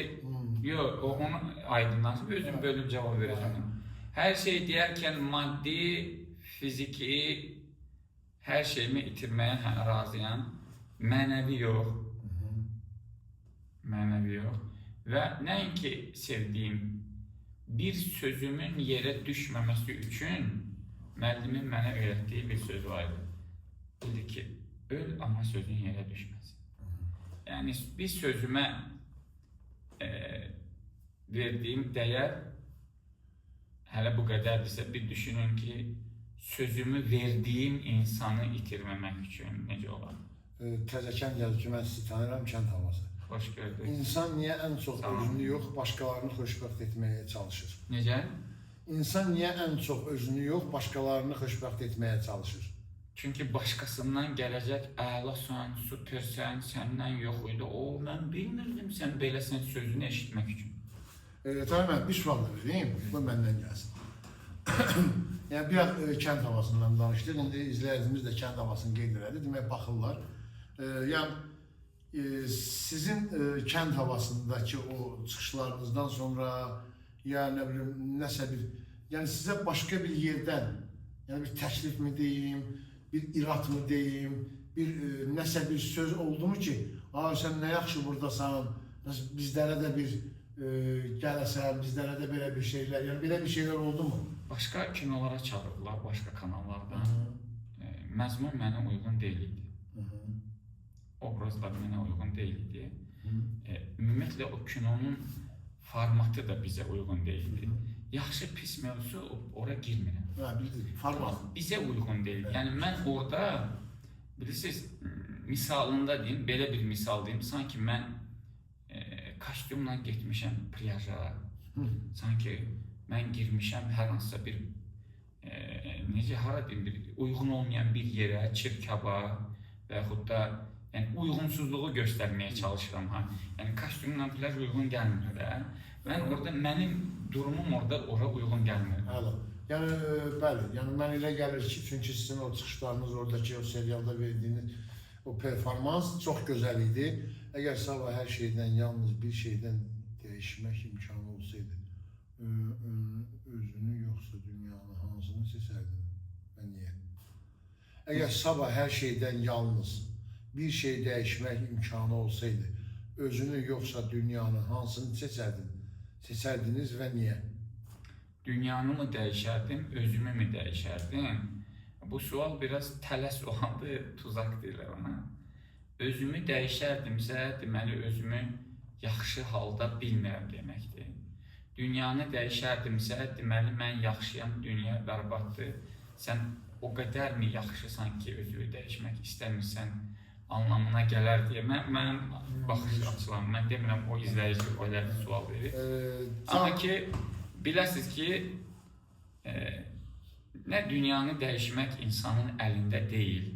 Yox, onu aydınlaşıb, özüm bölüb cavab verəcəm. Hər şey deyərkən maddi, fiziki, hər şeyimi itirməyə razıyam. Mənəvi yox. Mənəvi yox. Və nəinki sevdiyim, bir sözümün yerə düşməməsi üçün müəllimin mənə öyrətdiyi bir söz vardı. Dedi ki, öl amma sözün yerə düşməsin. Yəni, bir sözümə verdiyim dəyər hələ bu qədərdirsə, bir düşünün ki, sözümü verdiyim insanı itirməmək üçün necə olar? Təzəkən yazı ki, mən sizi tanıram, kənd havası. Xoş gördük. İnsan niyə ən çox özünü yox, başqalarını xoşbəxt etməyə çalışır? Necə? İnsan niyə ən çox özünü yox, başqalarını xoşbəxt etməyə çalışır? Çünki başqasından gələcək əlasən, süpersən, səndən yox idi. O, mən bilmirdim sən beləsən sözünü eşitmək üçün. Tabii mən bir sual da vereyim, bu məndən gəlsin. Yəni biraz kənd havasından danışdıq. İndi izləyicimiz də kənd havasını qeyd elədi. Demək baxırlar. Yəni sizin kənd havasındakı o çıxışlarınızdan sonra ya nə bilim nəsə bir, yəni sizə başqa bir yerdən, yəni bir təklif mi deyim, bir irat mı deyim, bir nəsə bir söz oldu mu ki, sən nə yaxşı buradasan, bizlərə də bir gələsən, bizlərə də belə bir şeylər, yəni belə bir şeylər oldu mu? Başqa kinolara çağırdılar, başqa kanallardan. Məzmun mənə uyğun deyil idi. Obrazlar mənə uyğun deyil idi. Ümumiyyətlə o kinonun formatı da bizə uyğun deyildi. Yaxşı pis mövzu ora girmirəm. Bildim, format. Bizə uyğun deyil. Yəni mən orada, bilirsiniz, misalında deyim, belə bir misal deyim, sanki mən kostyumla getmişəm plaja, sanki mən girmişəm hər hansısa bir, necə, hara deyim, bir uyğun olmayan bir yerə, çirkaba və yaxud da uyğunsuzluğu göstərməyə çalışıram. Yəni kostyumla plaj uyğun gəlmir də. Mənim durumum orada ora uyğun gəlmir. Yəni, bəli, yəni mən elə gəlir ki, çünki sizin o çıxışlarınız, oradakı o serialda verdiyiniz o performans çox gözəl idi. Əgər sabah hər şeydən, yalnız bir şeydən dəyişmək imkanı olsaydı, özünü yoxsa dünyanı hansını seçərdin və niyə? Əgər sabah hər şeydən yalnız bir şey dəyişmək imkanı olsaydı, özünü yoxsa dünyanı hansını seçərdiniz və niyə? Dünyanı mı dəyişərdim, özümü mü dəyişərdim? Bu sual biraz tələ sualdır, tuzaq deyirlər ona. Özümü dəyişərdimsə, deməli özümü yaxşı halda bilmirəm deməkdir. Dünyanı dəyişərdimsə, deməli mən yaxşıyam, dünya bərbaddır. Sən o qədər mi yaxşısan ki, özünü dəyişmək istəmirsən anlamına gələr deyə. Mənim baxış açılam, mən demirəm o izləyici elə bir sual verir. Amma ki, biləsiniz ki, nə dünyanı dəyişmək insanın əlində deyil,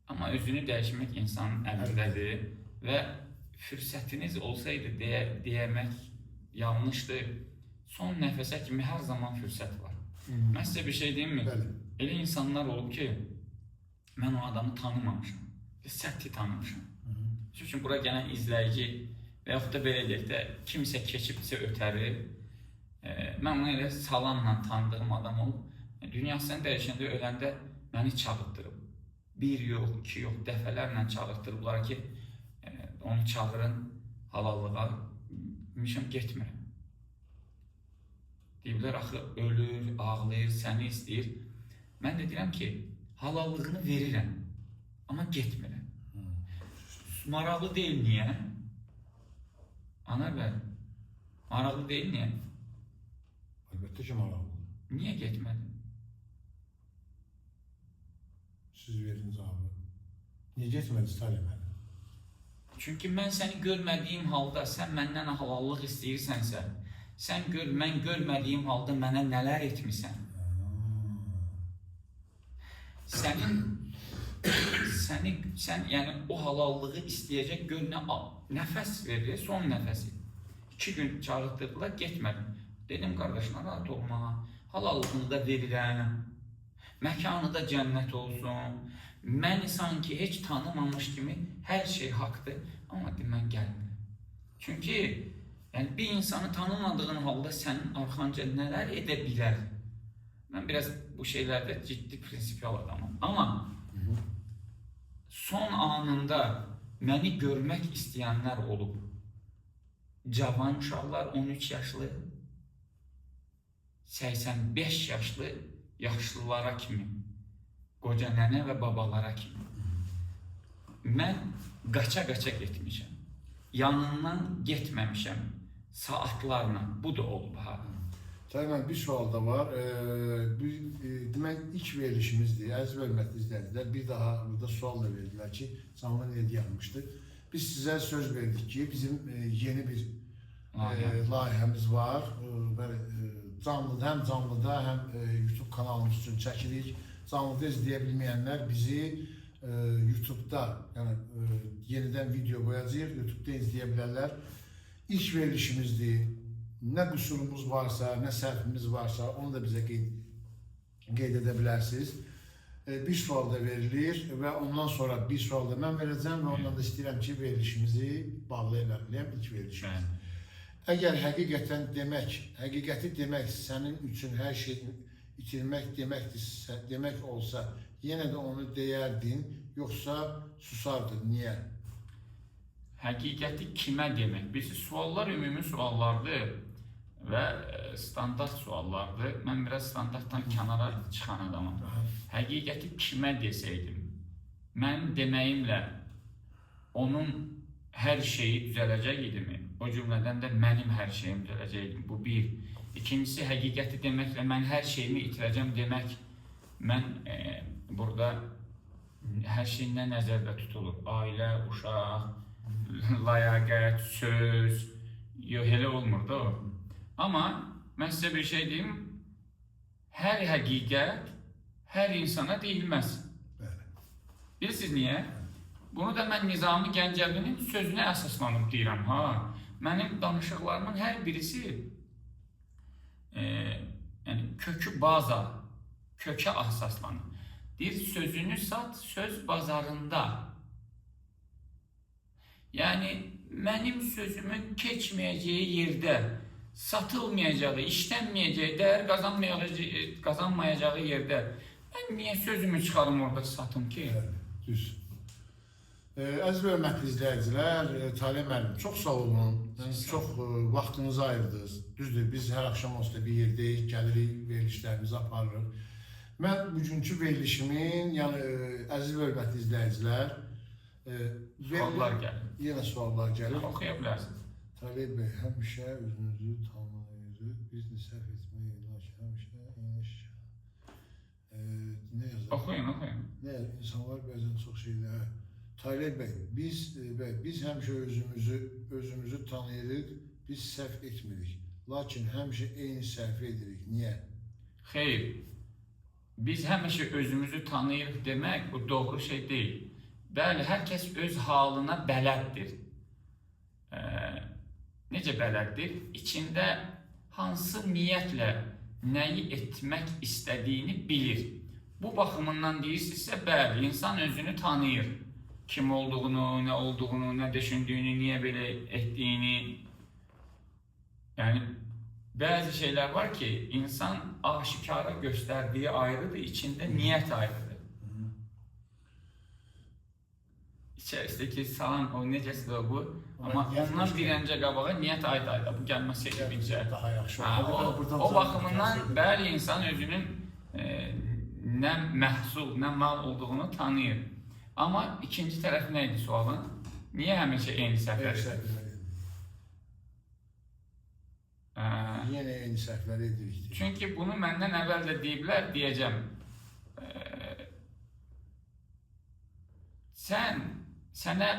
amma özünü dəyişmək insanın əlindədir və fürsətiniz olsaydı deyəmək yanlışdır. Son nəfəsə kimi hər zaman fürsət var. Mən sizə bir şey deyim mi? Elə insanlar olub ki, mən o adamı tanımamışam, səthi tanımışam. Çünki bura gələn izləyici və yaxud da belə deyək də, kimsə keçibsə ötəri, mən onu elə salamla tanıdığım adam olub, dünyasını dəyişəndə, öləndə məni çağırtdırıb. Bir yox, iki yox, dəfələrlə çağırtdırıblar ki, onu çağırın halallığa, demişəm, getmirəm. Deyiblər, axı, ölür, ağlayır, səni istəyir. Mən də deyirəm ki, halallığını verirəm, amma getmirəm. Maraqlı deyil, niyə? Anar bəy, maraqlı deyil, niyə? Əlbəttə ki, maraqlı. Niyə getmədin? Siz verin cavabı. Niyə getmədiniz, tələməli? Çünki mən səni görmədiyim halda, sən məndən halallıq istəyirsənsə, mən görmədiyim halda mənə nələr etmirsən? Sən yəni o halallığı istəyəcək gör nəfəs verir, son nəfəsi. 2 gün çağırtdırdılar, getmədim. Dedim, qardaşlar, rahat olma, halallığını da verirəm, məkanı da cənnət olsun, məni sanki heç tanımamış kimi hər şey haqdır, amma mən gəlmirəm. Çünki bir insanı tanımadığın halda sənin arxanca nələr edə bilər? Mən biraz bu şeylərdə ciddi prinsipial adamım. Amma son anında məni görmək istəyənlər olub. Cavan uşaqlar, 13 yaşlı, 85 yaşlı, yaşlılara kimi, qoca nənə və babalara kimi. Mən qaça-qaça getmişəm. Yanından getməmişəm saatlarla. Bu da olub. Sayın, bir sual da var. Demək, ilk verilişimizdir. Əziz və hörmətli izləyicilər, bir daha burada sual da verdilər ki, canlı neydi yanmışdı. Biz sizə söz verdik ki, bizim yeni bir layihəmiz var. Həm canlıda, həm YouTube kanalımız üçün çəkirik. Canlıda izləyə bilməyənlər bizi YouTube'da, yəni yenidən video qoyacağıq, YouTube'da izləyə bilərlər. İlk verilişimizdir. nə qüsurumuz varsa, nə səhvimiz varsa, onu da bizə qeyd edə bilərsiniz. Bir sual da verilir və ondan sonra bir sual da mən verəcəm və ondan da istəyirəm ki, verilişimizi bağlaya biləyəm, ilk verilişimiz. Əgər həqiqəti demək sənin üçün hər şeyi itirmək demək olsa, yenə də onu deyərdin, yoxsa susardın, niyə? Həqiqəti kimə demək? Biz suallar ümumi suallardır və standart suallardır. Mən biraz standartdan kənara çıxan adamım. Həqiqəti kimə desəydim, mənim deməyimlə onun hər şeyi düzələcək idimi? O cümlədən də mənim hər şeyim düzələcək idim. Bu bir. İkincisi, həqiqəti deməklə mən hər şeyimi itirəcəm demək, mən burada hər şey nə nəzərdə tutulur? Ailə, uşaq, ləyaqət, söz, yox, elə olmur da o. Amma mən sizə bir şey deyim, hər həqiqət hər insana deyilməz. Bilirsiniz niyə? Bunu da mən Nizami Gəncəvinin sözünə əsaslanıb deyirəm. Mənim danışıqlarımın hər birisi kökü baza, kökə əsaslanır. Deyir, sözünü sat, söz bazarında. Yəni, mənim sözümün keçməyəcəyi yerdə, satılmayacağı, işlənməyəcəyi, dəyər qazanmayacağı yerdə mən niyə sözümü çıxarım orada satım ki? Düz. Əziz və hörmətli izləyicilər, Talih müəllim, çox sağ olun. Çox vaxtınızı ayırdınız. Düzdür, biz hər axşam olsa bir yerdəyik, gəlirik, verilişlərimizi aparırıq. Mən bugünkü verilişimin, yəni əziz və hörmətli izləyicilər, suallar gəlir. Yenə suallar gəlir. Oxuya bilərsiniz. Talih bəy, həmişə özünüzü tanıyırıq, biz də səhv etməyi lakin həmişə eniş. Nə yazır? Oxuyun. Nə, insanlar bəzən çox şeylər. Talih bəy, biz həmişə özümüzü tanıyırıq, biz səhv etmirik. Lakin həmişə eyni səhv edirik. Niyə? Xeyr, biz həmişə özümüzü tanıyırıq demək, bu doğru şey deyil. Bəli, hər kəs öz halına bələddir. Necə bələddir? İçində hansı niyyətlə nəyi etmək istədiyini bilir. Bu baxımından deyirsinizsə, bəli, insan özünü tanıyır. Kim olduğunu, nə olduğunu, nə düşündüyünü, niyə belə etdiyini. Yəni, bəzi şeylər var ki, insan aşikara göstərdiyi ayrıdır, içində niyyət ayrıdır. İçərisindəki salan, o necəsi də bu, amma ondan bir öncə qabağa niyyət ayrı-ayrı, bu gəlməsəydi bincə. O baxımından bəli insan özünün nə məhsul, nə mal olduğunu tanıyır. Amma ikinci tərəf nə idi sualın? Niyə həmişə eyni səhvlər edirik? Yenə eyni səhvlər edirik. Çünki bunu məndən əvvəl də deyiblər, deyəcəm. Sənə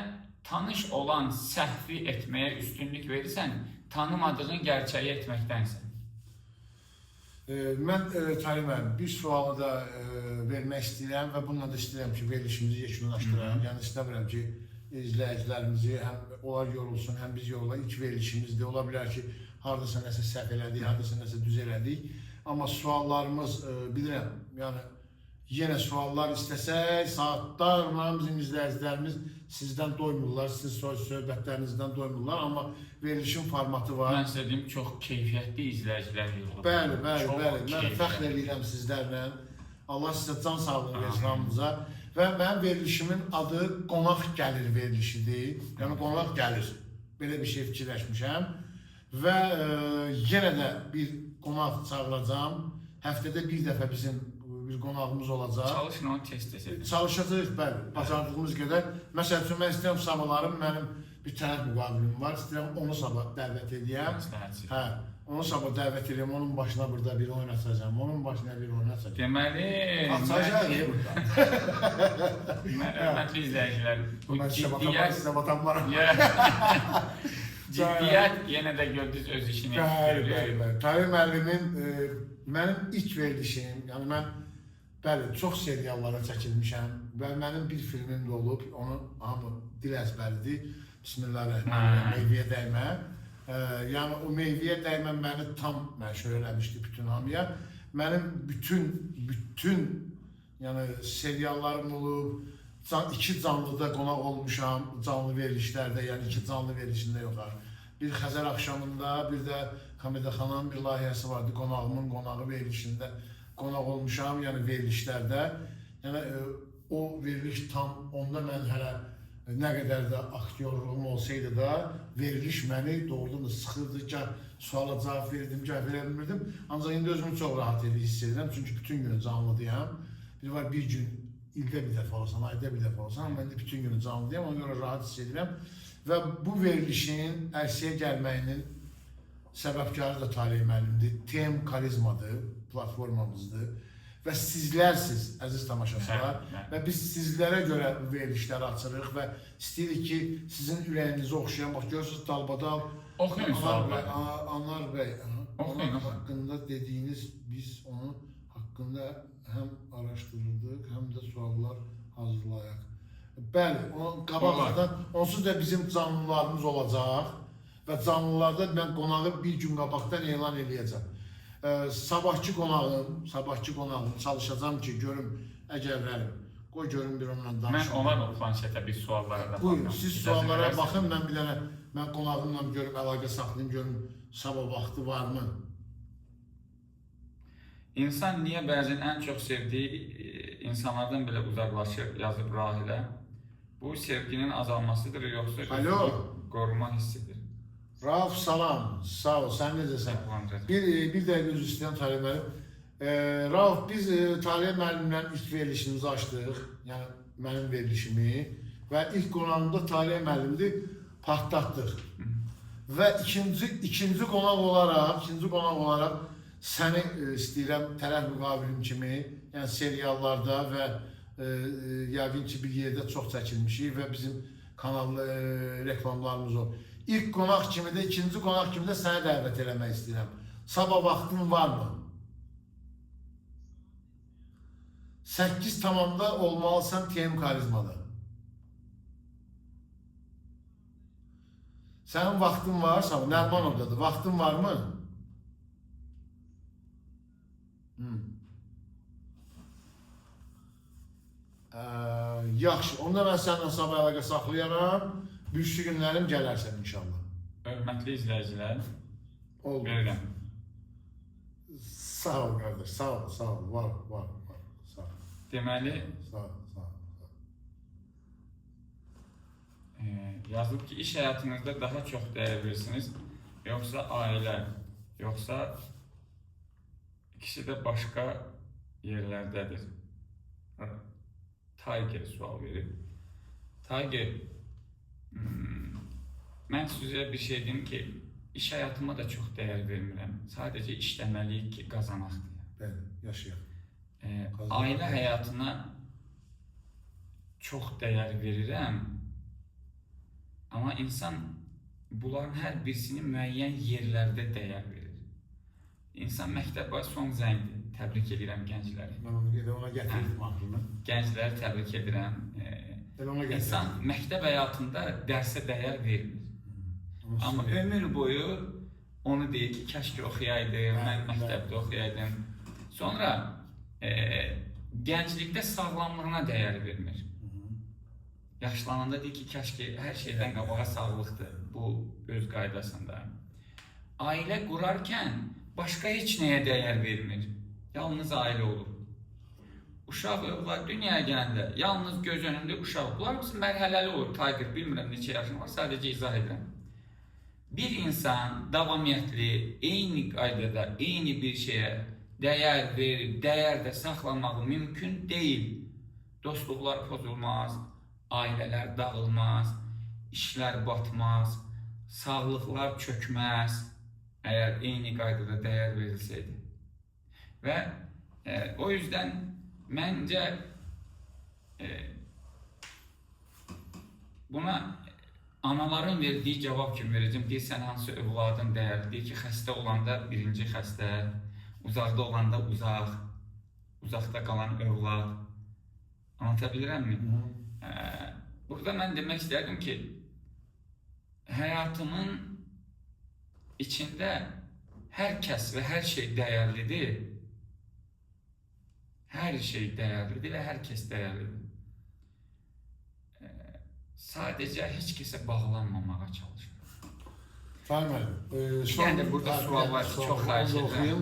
tanış olan səhvi etməyə üstünlük verirsən, tanımadığın gerçəyi etməkdənsən. Mən Talih müəllim, bir sualı da vermək istəyirəm və bununla da istəyirəm ki, verilişimizi yekunlaşdıraq. Yəni istəmirəm ki, izləyicilərimizi həm onlar yorulsun, həm biz yorulayıq. İlk verilişimizdə ola bilər ki, haradasa nəsə səhv elədik, haradasa nəsə düz elədik. Amma suallarımız, bilirəm, yəni yenə suallar istəsək, saatlarla bizim izləyicilərimiz sizdən doymurlar, siz söhbətlərinizdən doymurlar, amma verilişin formatı var. Mən sizə deyim, çox keyfiyyətli izləyicilər yığılır. Bəli, mən fəxr edirəm sizlərlə. Allah sizə can sağlığı versin hamınıza. Və mənim verilişimin adı Qonaq Gəlir verilişidir. Yəni qonaq gəlir. Belə bir şey fikirləşmişəm. Və yenə də bir qonaq çağıracağım. Həftədə bir dəfə bizim bir qonağımız olacaq. Çalışın onu test-test edin. Çalışacağıq, bəli, bacardığımız qədər. Məsəl üçün, mən istəyirəm sabahlarım, mənim bir tərəf müqabilim var, istəyirəm onu sabah dəvət edəyəm. Onu sabah dəvət edəyəm, onun başına burada bir oynatacağım, onun başına bir oynatacağım. Deməli... Atacaq ya burada. Hörmətli izləyicilər, bu ciddiyyət yenə də gördünüz öz işini görüyor. Talih müəllimin, mənim ilk verilişim, yəni mən çox seriallara çəkilmişəm və mənim bir filmim də olub, onu hamı dil əzbəridir, Bismillahirrahmanirrahim, Meyvəyə dəymə. Yəni o meyvəyə dəyməm məni tam məşhur eləmişdi bütün hamıya. Mənim bütün yəni seriallarım olub, 2 canlıda qonaq olmuşam, canlı verilişlərdə, yəni 2 canlı verilişində yox. Bir Xəzər axşamında, bir də Komediyaxananın bir layihəsi vardı, qonağımın qonağı verilişində qonaq olmuşam, yəni verilişlərdə. Yəni o veriliş tam, onda mən hələ nə qədər də aktyorluğum olsaydı da, veriliş məni doğrudan da sıxırdı ki, suala cavab verdim, cavab verə bilmirdim. Ancaq indi özümü çox rahat hiss edirəm, çünki bütün günü canlıdayam. Bir var, bir gün ildə bir dəfə olsan, ayda bir dəfə olsan, amma indi bütün günü canlıdayam, ona görə rahat hiss edirəm. Və bu verilişin ərsəyə gəlməyinin səbəbkarı da Taleh müəllimdir. TM Karizmadır, platformamızdır. Və sizlərsiz, əziz tamaşaçılar, və biz sizlərə görə bu verilişləri açırıq və istəyirik ki, sizin ürəyinizi oxşayan, bax görürsünüz dalbadal, Anar bəy, onun haqqında dediyiniz, biz onun haqqında həm araşdırırdıq, həm də suallar hazırlayaq. Bəli, qabaqlardan, onsuz da bizim canlılarımız olacaq və canlılarda mən qonağı bir gün qabaqdan elan edəcəm. Sabahçı qonağım çalışacağım ki, görüm əgərlərim. Qoy görüm bir onunla danışım. Mən onlar o planşetə bir suallara da baxım. Buyurun, siz suallara baxın, mən bir dənə, mən qonağımla görüm, əlaqə saxlayayım, görüm sabah vaxtı varmı? İnsan niyə bəzən ən çox sevdiyi insanlardan belə uzaqlaşır, yazıb Rahilə? Bu sevginin azalmasıdır, yoxsa qoruma hissidir? Rauf, salam, sağ ol, sən necəsən? Bir dəqiqə üzr istəyirəm Taleh müəllim. Rauf, biz Taleh müəllimlə ilk verilişimizi açdıq, yəni mənim verilişimi və ilk qonağımda Taleh müəllimdir, patlatdıq. Və ikinci qonaq olaraq səni istəyirəm tərəf müqabilim kimi, yəni seriallarda və yəqin ki bir yerdə çox çəkilmişik və bizim kanal reklamlarımız o. İlk qonaq kimi də, ikinci qonaq kimi də səni dəvət eləmək istəyirəm. Sabah vaxtın varmı? 8 tamamda olmalısan TM Karizmada. Sənin vaxtın var, Nərmanovdadır. Vaxtın varmı? Yaxşı, onda mən səninlə sabah əlaqə saxlayaram. Büyüşlü günlərim gələrsən inşallah. Hörmətli izləyicilər, verirəm. Sağ ol qardaş, sağ ol, var, sağ ol. Deməli, sağ ol. Yazılıb ki, iş həyatınızda daha çox dəyər verirsiniz, yoxsa ailə, yoxsa ikisi də başqa yerlərdədir. Tiger sual verir. Tiger, mən sizə bir şey deyim ki, iş həyatıma da çox dəyər vermirəm. Sadəcə işləməliyik ki, qazanaq deyə. Bəli, yaşayaq. Ailə həyatına çox dəyər verirəm. Amma insan bunların hər birisini müəyyən yerlərdə dəyər verir. İnsan məktəbə son zəngdir. Təbrik edirəm gəncləri. Mən ona gətirdim axırını. Gəncləri təbrik edirəm. İnsan məktəb həyatında dərsə dəyər vermir. Amma ömür boyu onu deyir ki, kəşki oxuyaydım, mən məktəbdə oxuyaydım. Sonra gənclikdə sağlamlığına dəyər vermir. Yaşlananda deyir ki, kəşki hər şeydən qabağa sağlıqdır, bu öz qaydasında. Ailə qurarkən başqa heç nəyə dəyər vermir. Yalnız ailə olur. Uşaq övlad dünyaya gələndə yalnız göz önündə uşaq. Bunlar bizim mərhələli olur. Tiger, bilmirəm neçə yaşım var, sadəcə izah edirəm. Bir insan davamiyyətli, eyni qaydada, eyni bir şeyə dəyər verir, dəyər də saxlamağı mümkün deyil. Dostluqlar pozulmaz, ailələr dağılmaz, işlər batmaz, sağlıqlar çökməz, əgər eyni qaydada dəyər verilsəydi. Və o yüzden məncə buna anaların verdiyi cavab kimi verəcəm. Deyir, sən hansı övladın dəyərli? Deyir ki, xəstə olanda birinci xəstə, uzaqda olanda uzaq, uzaqda qalan övlad. Anlata bilirəmmi? Burada mən demək istəyərdim ki, həyatımın içində hər kəs və hər şey dəyərlidir. Hər şey dəyərlidir və hər kəs dəyərlidir. Sadəcə heç kəsə bağlanmamağa çalışır. Tahir müəllim, Yəni burada sual var, çox xahiş edirəm.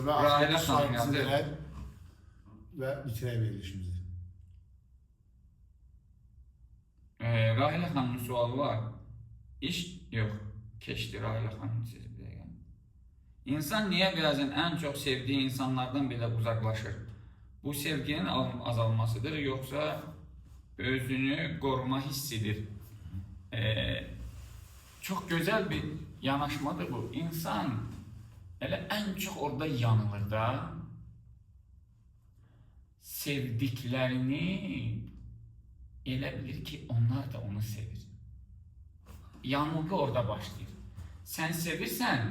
Və Rahilə axırıncı xanım sualımızı yazır. verək və bitirək verilişimizi. Rahilə xanımın sualı var. İş yox, keçdi Rahilə xanım siz bir dəqiqə. İnsan niyə bəzən ən çox sevdiyi insanlardan belə uzaqlaşır? Bu sevginin azalmasıdır, yoxsa özünü qoruma hissidir? Çox gözəl bir yanaşmadır bu. İnsan elə ən çox orada yanılır da, sevdiklərini elə bilir ki, onlar da onu sevir. Yanılğı orada başlayır. Sən sevirsən,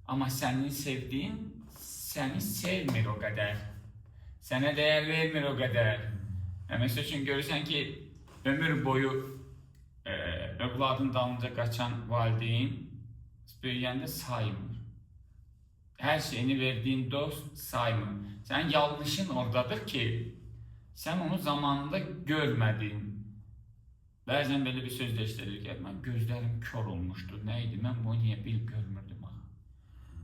amma sənin sevdiyin səni sevmir o qədər. Sənə dəyər vermir o qədər. Məsəl üçün görürsən ki, ömür boyu övladın dalınca qaçan valideyn böyüyəndə saymır. Hər şeyini verdiyin dost saymır. Sənin yanlışın oradadır ki, sən onu zamanında görmədin. Bəzən belə bir söz də işlədir ki, mən gözlərim kör olmuşdu, nə idi, mən bunu niyə görmürdüm.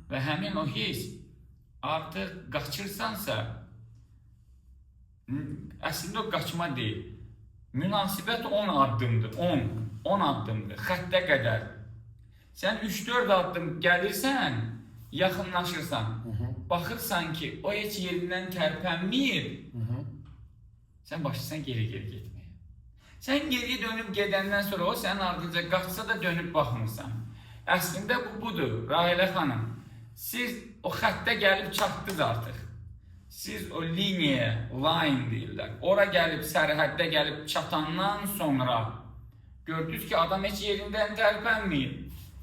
Və həmin o his artıq qaçırsansa, əslində o qaçma deyil. Münasibət 10 addımdır, 10 addımdır, xəttə qədər. Sən 3-4 addım gəlirsən, yaxınlaşırsan, baxırsan ki, o heç yerindən tərpənməyir, sən başlayırsan geri-geri getməyə. Sən geri dönüb gedəndən sonra o sənin ardınca qaçsa da dönüb baxmırsan. Əslində bu budur, Rahilə xanım. Siz o xəttə gəlib çatdınız artıq. Siz o liniyaya, line deyirlər, ora gəlib, sərhəddə gəlib çatandan sonra gördünüz ki, adam heç yerindən tərpənməyib.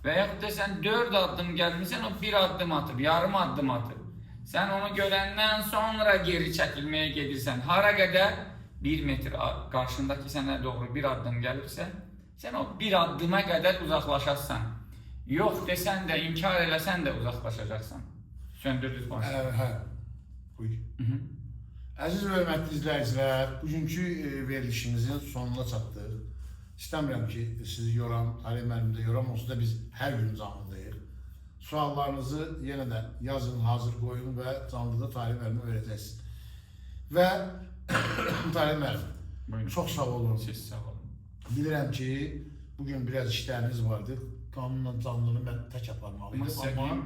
Və yaxud da sən 4 addım gəlmirsən, o 1 addım atıb, yarım addım atıb. Sən onu görəndən sonra geri çəkilməyə gedirsən. Hara qədər? 1 metr qarşındakı sənə doğru 1 addım gəlirsə, sən o 1 addıma qədər uzaqlaşarsan. Yox desən də, inkar eləsən də uzaqlaşacaqsan. Söndürdünüz başlayın. Hə. Buyur. Əziz və hörmətli izləyicilər, bugünkü verilişimizin sonuna çatdıq. İstəmirəm ki, sizi yoram, Tahir müəllim də yoram, onsuz da biz hər gün canlıdayıq. Suallarınızı yenə də yazın, hazır qoyun və canlıda Tahir müəllimə verəcəksiniz. Və Tahir müəllim, çox sağ olun. Siz sağ olun. Bilirəm ki, bugün biraz işləriniz vardı. Qanunla canlını mən tək aparmalıydım. Amma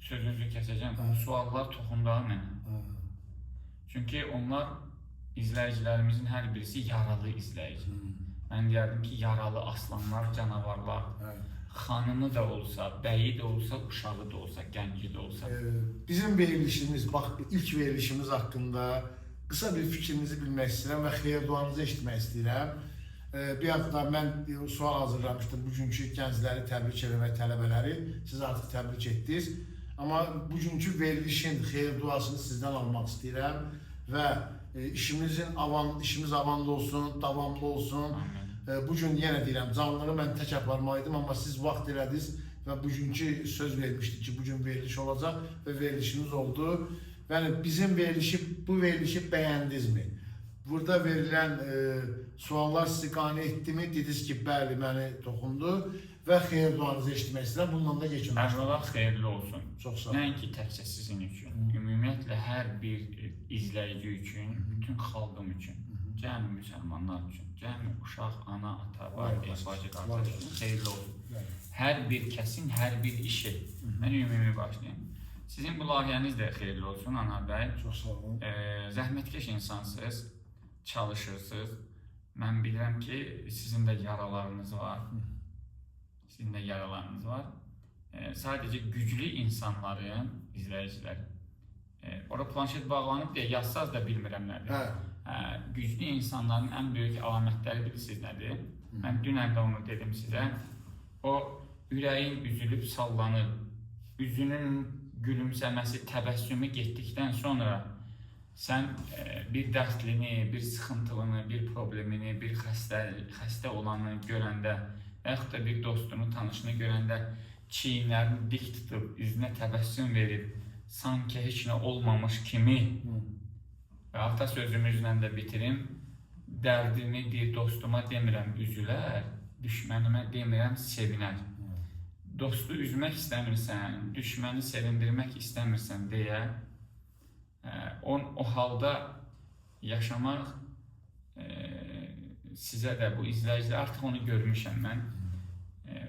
sözünüzü kəsəcəm, suallar toxundağı mənə. Çünki onlar izləyicilərimizin hər birisi yaralı izləyici. Mən deyərdim ki, yaralı aslanlar, canavarlar, xanımı da olsa, bəyi də olsa, uşağı da olsa, gənci də olsa. Bizim verilişimiz, bax, ilk verilişimiz haqqında qısa bir fikrinizi bilmək istəyirəm və xeyir-duanızı eşitmək istəyirəm. Bir hafta mən sual hazırlamışdım, bugünkü gəncləri təbrik eləmək tələbələri, siz artıq təbrik etdiniz. Amma bugünkü verilişin xeyir-duasını sizdən almaq istəyirəm və işimiz avamlı olsun, davamlı olsun. Bugün yenə deyirəm, canlıları mən tək aparmalıydım, amma siz vaxt elədiniz və bugünkü söz vermişdik ki, bugün veriliş olacaq və verilişimiz oldu. Yəni, bizim bu verilişi bəyəndinizmi? Burada verilən suallar sizi qane etdimi? Dediniz ki, bəli, məni toxundu və xeyir-duanızı eşitmək istəyirəm. Bundan da yekunlaşdırım. Əvvəla xeyirli olsun. Çox sağ olun. Nəinki təkcə sizin üçün, ümumiyyətlə hər bir izləyici üçün, bütün xalqım üçün, cəmi müsəlmanlar üçün, cəmi uşaq, ana, ata, valideyn, bacı, qardaş üçün xeyirli olsun. Hər bir kəsin, hər bir işi. Mən ümumi başlayayım. Sizin bu layihəniz də xeyirli olsun, Anar bəy. Çox sağ olun. Zəhmətkeş insansınız, çalışırsınız. Mən bilirəm ki, sizin də yaralarınız var. Sizin də yaralarınız var. Sadəcə güclü insanların, izləyicilər, orada planşet bağlanıb deyə yazsaz da bilmirəm nədir. Güclü insanların ən böyük alamətləri bilirsiniz nədir? Mən dünən də onu dedim sizə. O, ürəyin üzülüb sallanır, üzünün gülümsəməsi, təbəssümü getdikdən sonra sən bir dərdlini, bir sıxıntılını, bir problemini, bir xəstə olanı görəndə və yaxud da bir dostunu, tanışını görəndə çiyinlərini dik tutub, üzünə təbəssüm verib, sanki heç nə olmamış kimi və atasözümüzlə də bitirim, dərdimi bir dostuma demirəm üzülər, düşmənimə demirəm sevinər. Dostu üzmək istəmirsən, düşməni sevindirmək istəmirsən deyə o halda yaşamaq sizə də bu izləyicilər artıq onu görmüşəm mən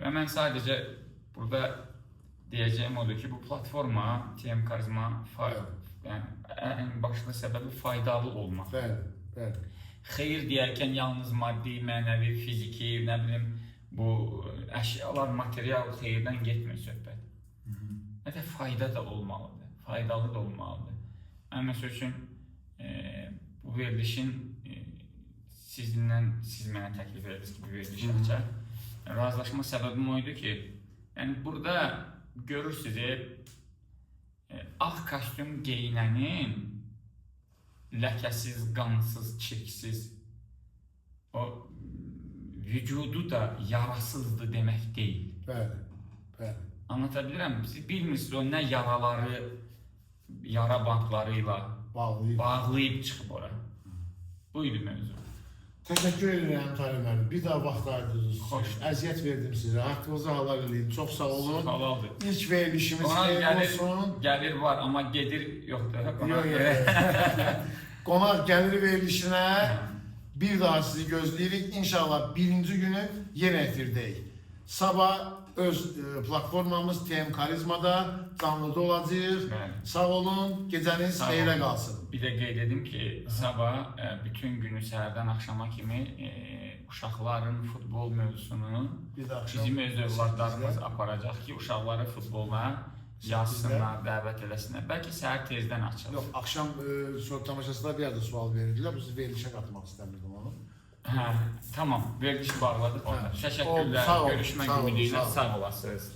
və mən sadəcə burada deyəcəyim odur ki, bu platforma, TM Karizma ən başlı səbəbi faydalı olmaq. Xeyir deyərkən yalnız maddi, mənəvi, fiziki, nə bilim, bu əşyalar, material xeyirdən getmir söhbət. Hətta fayda da olmalıdır, faydalı da olmalıdır. Mən məsəl üçün bu verilişin siz mənə təklif ediniz ki, bu veriliş açar. Razılaşma səbəbim oydu ki, yəni burada görürsünüz, ağ kostyum geyinənin ləkəsiz, qansız, çirksiz, o vücudu da yarasızdır demək deyil. Bəli. Anlata bilirəm, siz bilmirsiniz o nə yaraları, yara bankları ilə bağlayıb çıxıb ora. Buydu mövzu. Təşəkkür edirəm Talib müəllim. Bir daha vaxt ayırdınız. Əziyyət verdim sizə. Haqqınızı halal edin. Çox sağ olun. Halaldır. İlk verilişimiz xeyirli olsun. Gəlir var, amma gedir yoxdur. Qonaq gəlir verilişinə bir daha sizi gözləyirik. İnşallah birinci günü yenə efirdəyik. Sabah öz platformamız TM Karizmada canlıda olacaq. Sağ olun, gecəniz xeyrə qalsın. Bir də qeyd edim ki, sabah bütün günü səhərdən axşama kimi uşaqların futbol mövzusunu bizim öz övladlarımız aparacaq ki, uşaqları futbola yazsınlar, dəvət eləsinlər. Bəlkə səhər tezdən açılır. Yox, axşam tamaşaçılar bir yerde sual verirdilər. Bu siz verilişə qatmaq istəmirdim onu. Tamam, veriliş bağladık orada. Təşəkkürlər, görüşmək ümidi ilə sağ olasınız.